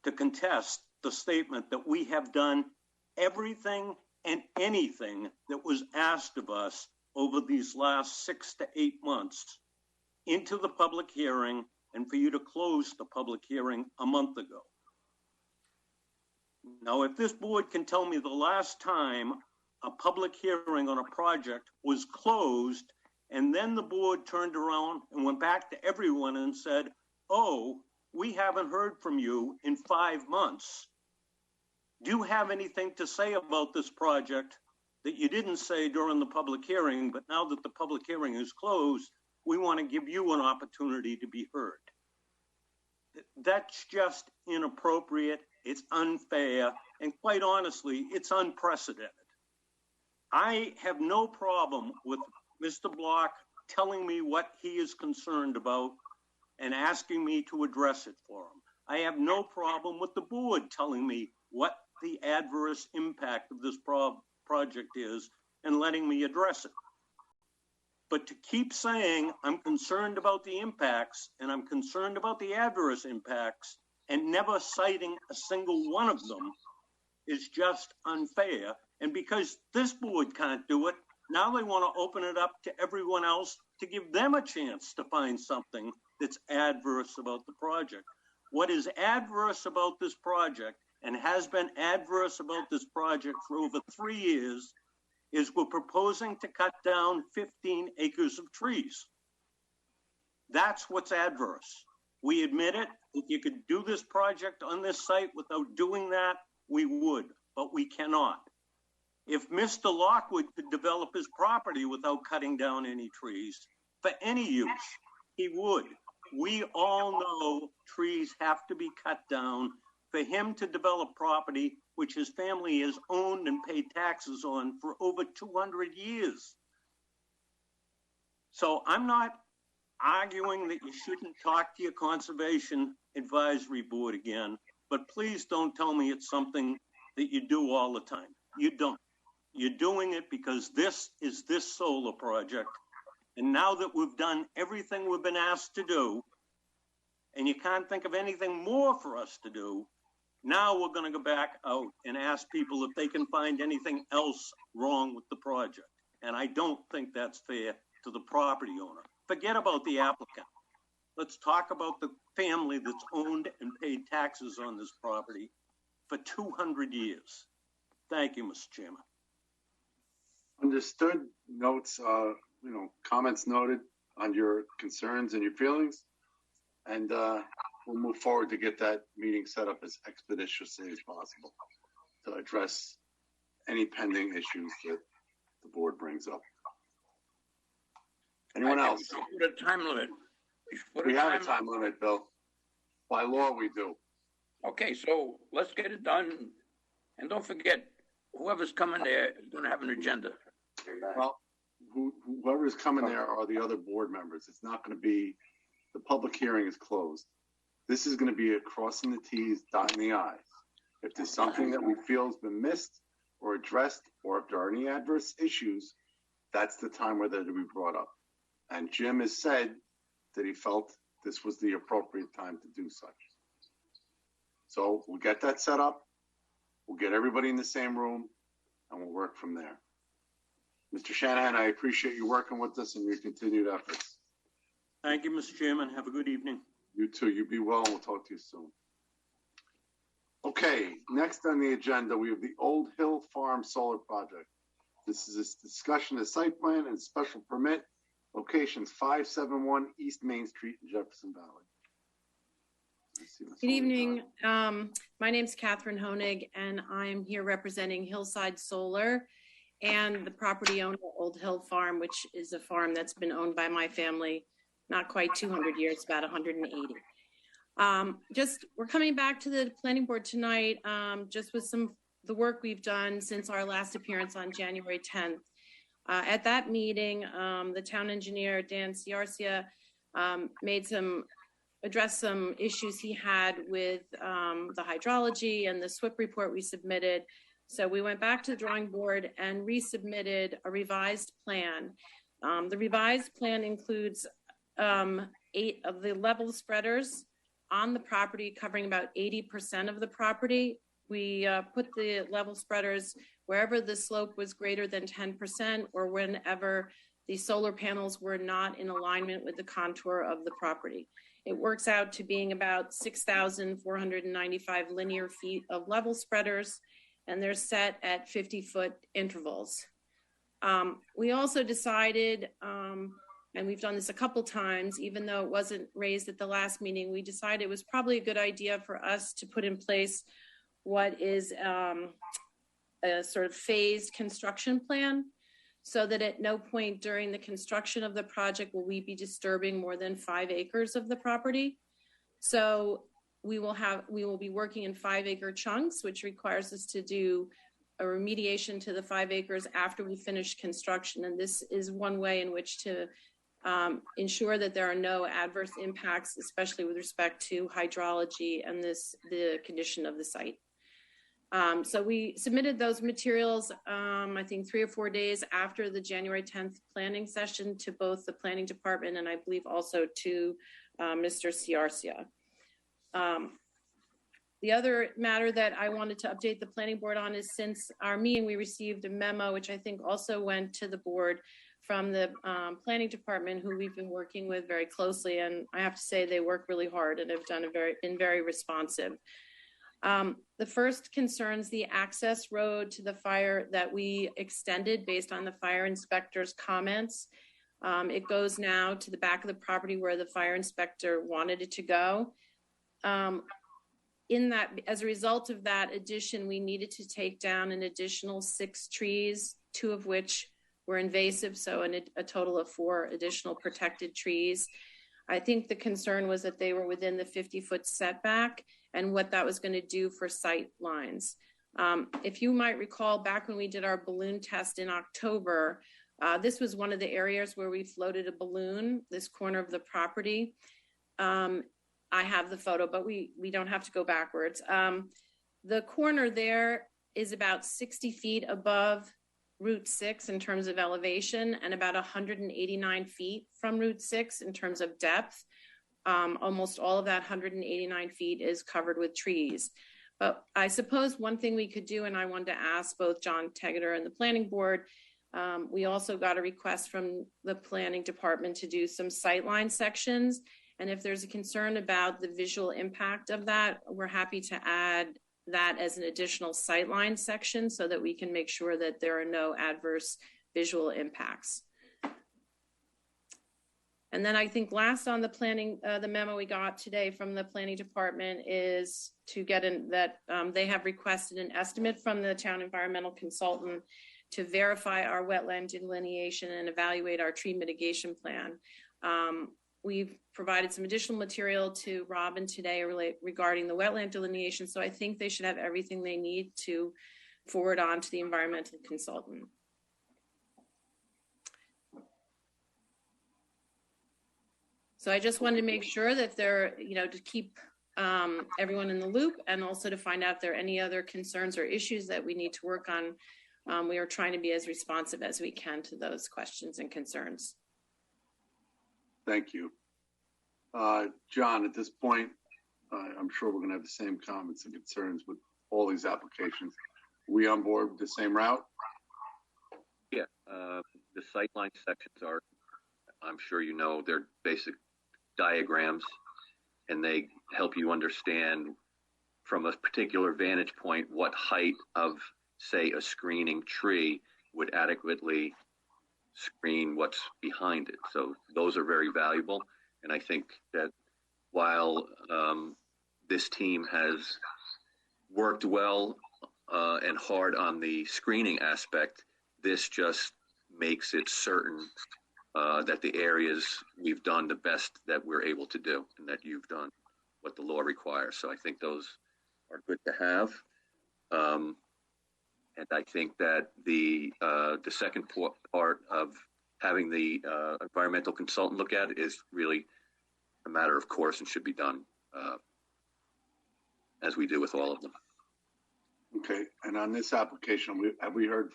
to contest the statement that we have done everything and anything that was asked of us over these last 6 to 8 months into the public hearing, and for you to close the public hearing a month ago. Now, if this board can tell me the last time a public hearing on a project was closed, and then the board turned around and went back to everyone and said, oh, we haven't heard from you in 5 months. Do you have anything to say about this project that you didn't say during the public hearing, but now that the public hearing is closed, we want to give you an opportunity to be heard? That's just inappropriate, it's unfair, and quite honestly, it's unprecedented. I have no problem with Mr. Block telling me what he is concerned about and asking me to address it for him. I have no problem with the board telling me what the adverse impact of this project is and letting me address it. But to keep saying I'm concerned about the impacts and I'm concerned about the adverse impacts and never citing a single one of them is just unfair. And because this board can't do it, now they want to open it up to everyone else to give them a chance to find something that's adverse about the project. What is adverse about this project and has been adverse about this project for over 3 years is we're proposing to cut down 15 acres of trees. That's what's adverse. We admit it. If you could do this project on this site without doing that, we would, but we cannot. If Mr. Lockwood could develop his property without cutting down any trees for any use, he would. We all know trees have to be cut down for him to develop property which his family has owned and paid taxes on for over 200 years. So I'm not arguing that you shouldn't talk to your Conservation Advisory Board again, but please don't tell me it's something that you do all the time. You don't. You're doing it because this is this solar project. And now that we've done everything we've been asked to do, and you can't think of anything more for us to do, now we're going to go back out and ask people if they can find anything else wrong with the project. And I don't think that's fair to the property owner. Forget about the applicant. Let's talk about the family that's owned and paid taxes on this property for 200 years. Thank you, Mr. Chairman. Understood. Notes, comments noted on your concerns and your feelings. And we'll move forward to get that meeting set up as expeditiously as possible to address any pending issues that the board brings up. Anyone else? Put a time limit. We have a time limit, Bill. By law, we do. Okay, so let's get it done. And don't forget, whoever's coming there is going to have an agenda. Well, whoever's coming there are the other board members. It's not going to be, the public hearing is closed. This is going to be a crossing the T's, dotting the I's. If there's something that we feel has been missed or addressed, or if there are any adverse issues, that's the time where they're to be brought up. And Jim has said that he felt this was the appropriate time to do such. So we'll get that set up. We'll get everybody in the same room and we'll work from there. Mr. Shanahan, I appreciate you working with us and your continued efforts. Thank you, Mr. Chairman. Have a good evening. You too. You be well, and we'll talk to you soon. Okay, next on the agenda, we have the Old Hill Farm Solar Project. This is a discussion of site plan and special permit, locations 571 East Main Street in Jefferson Valley. Good evening. My name's Catherine Honig, and I'm here representing Hillside Solar and the property owner, Old Hill Farm, which is a farm that's been owned by my family not quite 200 years, about 180. We're coming back to the planning board tonight, just with the work we've done since our last appearance on January 10th. At that meeting, the town engineer, Dan Ciarcia, addressed some issues he had with the hydrology and the SWIP report we submitted. So we went back to the drawing board and resubmitted a revised plan. The revised plan includes 8 of the level spreaders on the property, covering about 80% of the property. We put the level spreaders wherever the slope was greater than 10% or whenever the solar panels were not in alignment with the contour of the property. It works out to being about 6,495 linear feet of level spreaders, and they're set at 50-foot intervals. We also decided, and we've done this a couple times, even though it wasn't raised at the last meeting, we decided it was probably a good idea for us to put in place what is a sort of phased construction plan, so that at no point during the construction of the project will we be disturbing more than 5 acres of the property. So we will be working in 5-acre chunks, which requires us to do a remediation to the 5 acres after we finish construction. And this is one way in which to ensure that there are no adverse impacts, especially with respect to hydrology and the condition of the site. So we submitted those materials, I think 3 or 4 days after the January 10th planning session, to both the planning department and I believe also to Mr. Ciarcia. The other matter that I wanted to update the planning board on is, since our meeting, we received a memo, which I think also went to the board, from the planning department, who we've been working with very closely. And I have to say they work really hard and have been very responsive. The first concerns the access road to the fire that we extended based on the fire inspector's comments. It goes now to the back of the property where the fire inspector wanted it to go. As a result of that addition, we needed to take down an additional 6 trees, 2 of which were invasive, so a total of 4 additional protected trees. I think the concern was that they were within the 50-foot setback and what that was going to do for sight lines. If you might recall, back when we did our balloon test in October, this was one of the areas where we floated a balloon, this corner of the property. I have the photo, but we don't have to go backwards. The corner there is about 60 feet above Route 6 in terms of elevation, and about 189 feet from Route 6 in terms of depth. Almost all of that 189 feet is covered with trees. But I suppose one thing we could do, and I wanted to ask both John Tegeter and the planning board, we also got a request from the planning department to do some sightline sections. And if there's a concern about the visual impact of that, we're happy to add that as an additional sightline section so that we can make sure that there are no adverse visual impacts. And then I think last on the planning, the memo we got today from the planning department is to get in that they have requested an estimate from the town environmental consultant to verify our wetland delineation and evaluate our tree mitigation plan. We've provided some additional material to Robin today regarding the wetland delineation. So I think they should have everything they need to forward on to the environmental consultant. So I just wanted to make sure that they're, to keep everyone in the loop, and also to find out if there are any other concerns or issues that we need to work on. We are trying to be as responsive as we can to those questions and concerns. Thank you. John, at this point, I'm sure we're going to have the same comments and concerns with all these applications. We on board with the same route? Yeah, the sightline sections are, I'm sure you know, they're basic diagrams, and they help you understand from a particular vantage point what height of, say, a screening tree would adequately screen what's behind it. So those are very valuable. And I think that while this team has worked well and hard on the screening aspect, this just makes it certain that the areas we've done the best that we're able to do, and that you've done what the law requires. So I think those are good to have. And I think that the second part of having the environmental consultant look at it is really a matter of course and should be done as we do with all of them. Okay, and on this application, have we heard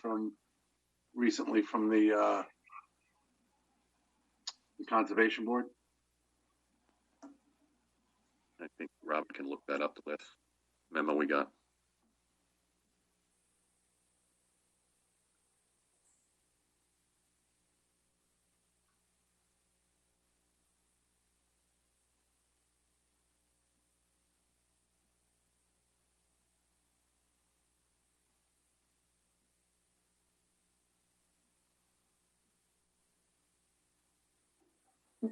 recently from the Conservation Board? I think Robin can look that up, the last memo we got.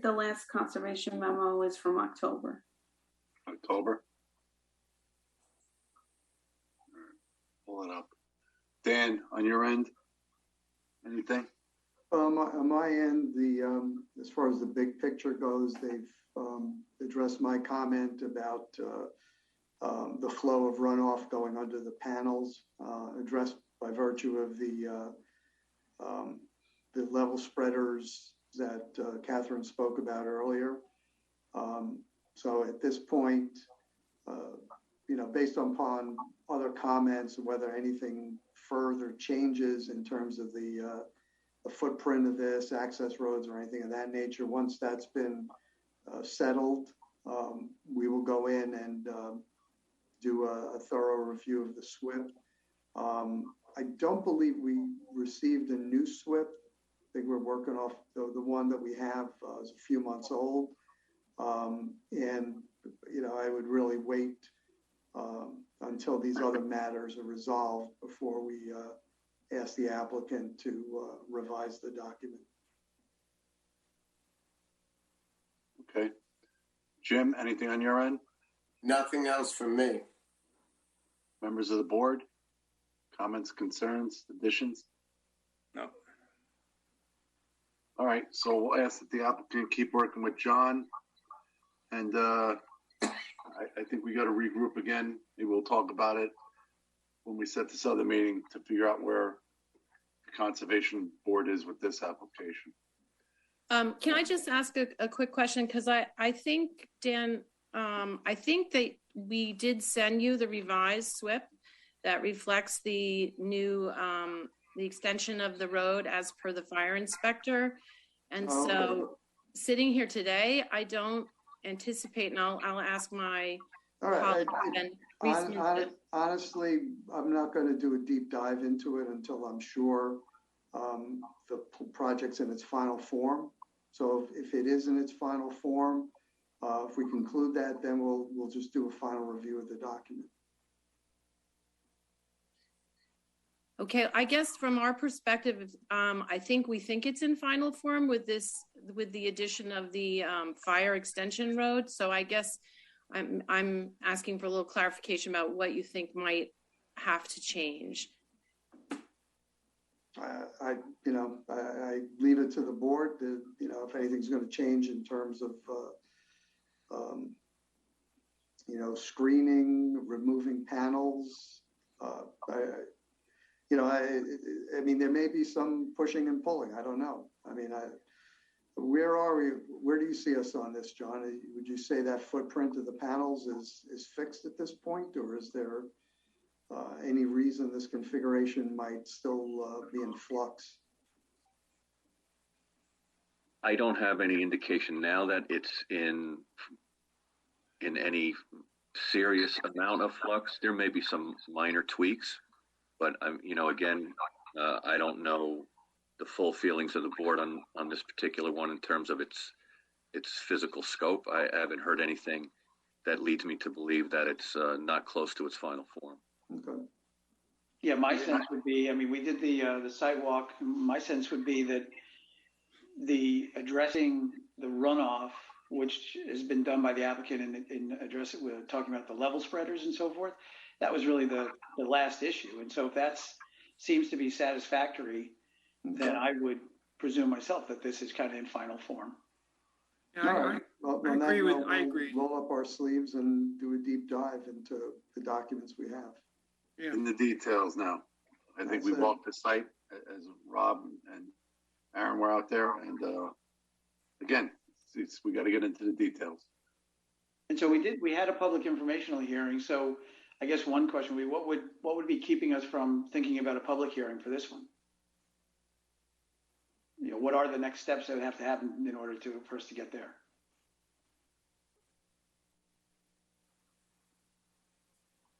The last conservation memo is from October. October? Pull it up. Dan, on your end, anything? On my end, as far as the big picture goes, they've addressed my comment about the flow of runoff going under the panels, addressed by virtue of the level spreaders that Catherine spoke about earlier. So at this point, based upon other comments, whether anything further changes in terms of the footprint of this, access roads or anything of that nature, once that's been settled, we will go in and do a thorough review of the SWIP. I don't believe we received a new SWIP. I think we're working off the one that we have is a few months old. And, I would really wait until these other matters are resolved before we ask the applicant to revise the document. Okay. Jim, anything on your end? Nothing else from me. Members of the board? Comments, concerns, additions? No. All right, so we'll ask that the applicant keep working with John. And I think we got to regroup again. Maybe we'll talk about it when we set this other meeting to figure out where the Conservation Board is with this application. Can I just ask a quick question? Because I think, Dan, I think that we did send you the revised SWIP that reflects the new, the extension of the road as per the fire inspector. And so sitting here today, I don't anticipate, and I'll ask my colleague and honestly, I'm not going to do a deep dive into it until I'm sure the project's in its final form. So if it is in its final form, if we conclude that, then we'll just do a final review of the document. Okay, I guess from our perspective, I think we think it's in final form with the addition of the fire extension road. So I guess I'm asking for a little clarification about what you think might have to change. I leave it to the board to, if anything's going to change in terms of, screening, removing panels. I mean, there may be some pushing and pulling. I don't know. I mean, where are we? Where do you see us on this, John? Would you say that footprint of the panels is fixed at this point, or is there any reason this configuration might still be in flux? I don't have any indication now that it's in any serious amount of flux. There may be some minor tweaks, but again, I don't know the full feelings of the board on this particular one in terms of its physical scope. I haven't heard anything that leads me to believe that it's not close to its final form. Okay. Yeah, my sense would be, I mean, we did the sidewalk. My sense would be that the addressing the runoff, which has been done by the applicant in addressing, we're talking about the level spreaders and so forth, that was really the last issue. And so if that seems to be satisfactory, then I would presume myself that this is kind of in final form. Yeah, All right. Well, I agree we'll agree. roll up our sleeves and do a deep dive into the documents we have. Yeah. In the details now. I think we walked the site as Rob and Aaron were out there, and again, we got to get into the details. And so we had a public informational hearing. So I guess one question would be, what would be keeping us from thinking about a public hearing for this one? What are the next steps that would have to happen in order for us to get there?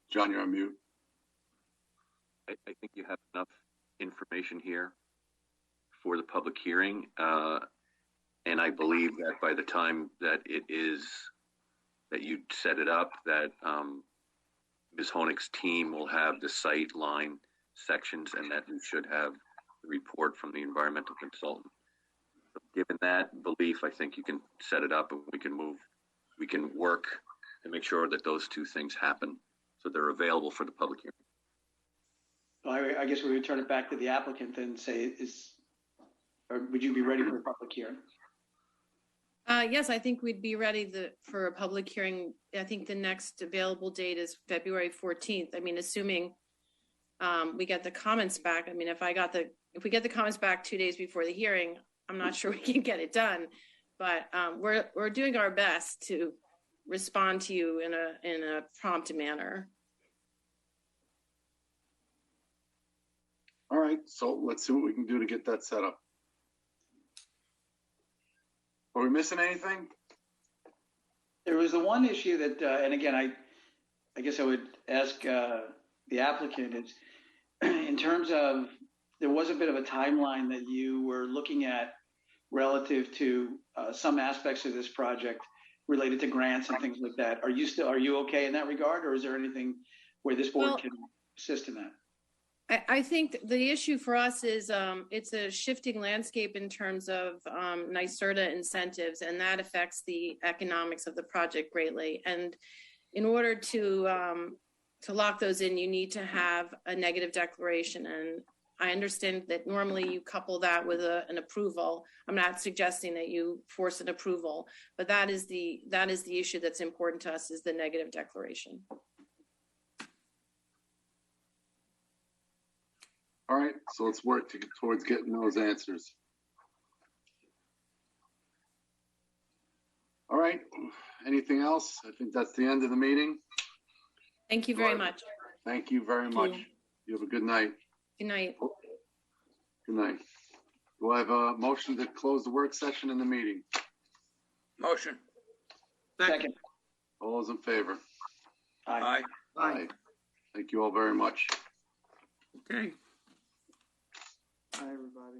John, you're on mute. I think you have enough information here for the public hearing. And I believe that by the time that you set it up, that Ms. Honig's team will have the sight line sections, and that we should have the report from the environmental consultant. So given that belief, I think you can set it up and we can work to make sure that those two things happen so they're available for the public hearing. Well, I guess we would turn it back to the applicant and say, or would you be ready for a public hearing? Yes, I think we'd be ready for a public hearing. I think the next available date is February 14th. I mean, assuming we get the comments back. I mean, if we get the comments back 2 days before the hearing, I'm not sure we can get it done. But we're doing our best to respond to you in a prompt manner. All right, so let's see what we can do to get that set up. Are we missing anything? There was the one issue that, and again, I guess I would ask the applicant is, in terms of, there was a bit of a timeline that you were looking at relative to some aspects of this project related to grants and things like that. Are you okay in that regard, or is there anything where this board can assist in that? I think the issue for us is it's a shifting landscape in terms of NYSERDA incentives, and that affects the economics of the project greatly. And in order to lock those in, you need to have a negative declaration. And I understand that normally you couple that with an approval. I'm not suggesting that you force an approval, but that is the issue that's important to us, is the negative declaration. All right, so let's work towards getting those answers. All right, anything else? I think that's the end of the meeting. Thank you very much. Thank you very much. You have a good night. Good night. Good night. Do I have a motion to close the work session in the meeting? Motion. Second. All those in favor? Aye. Aye. Thank you all very much. Okay. Hi, everybody.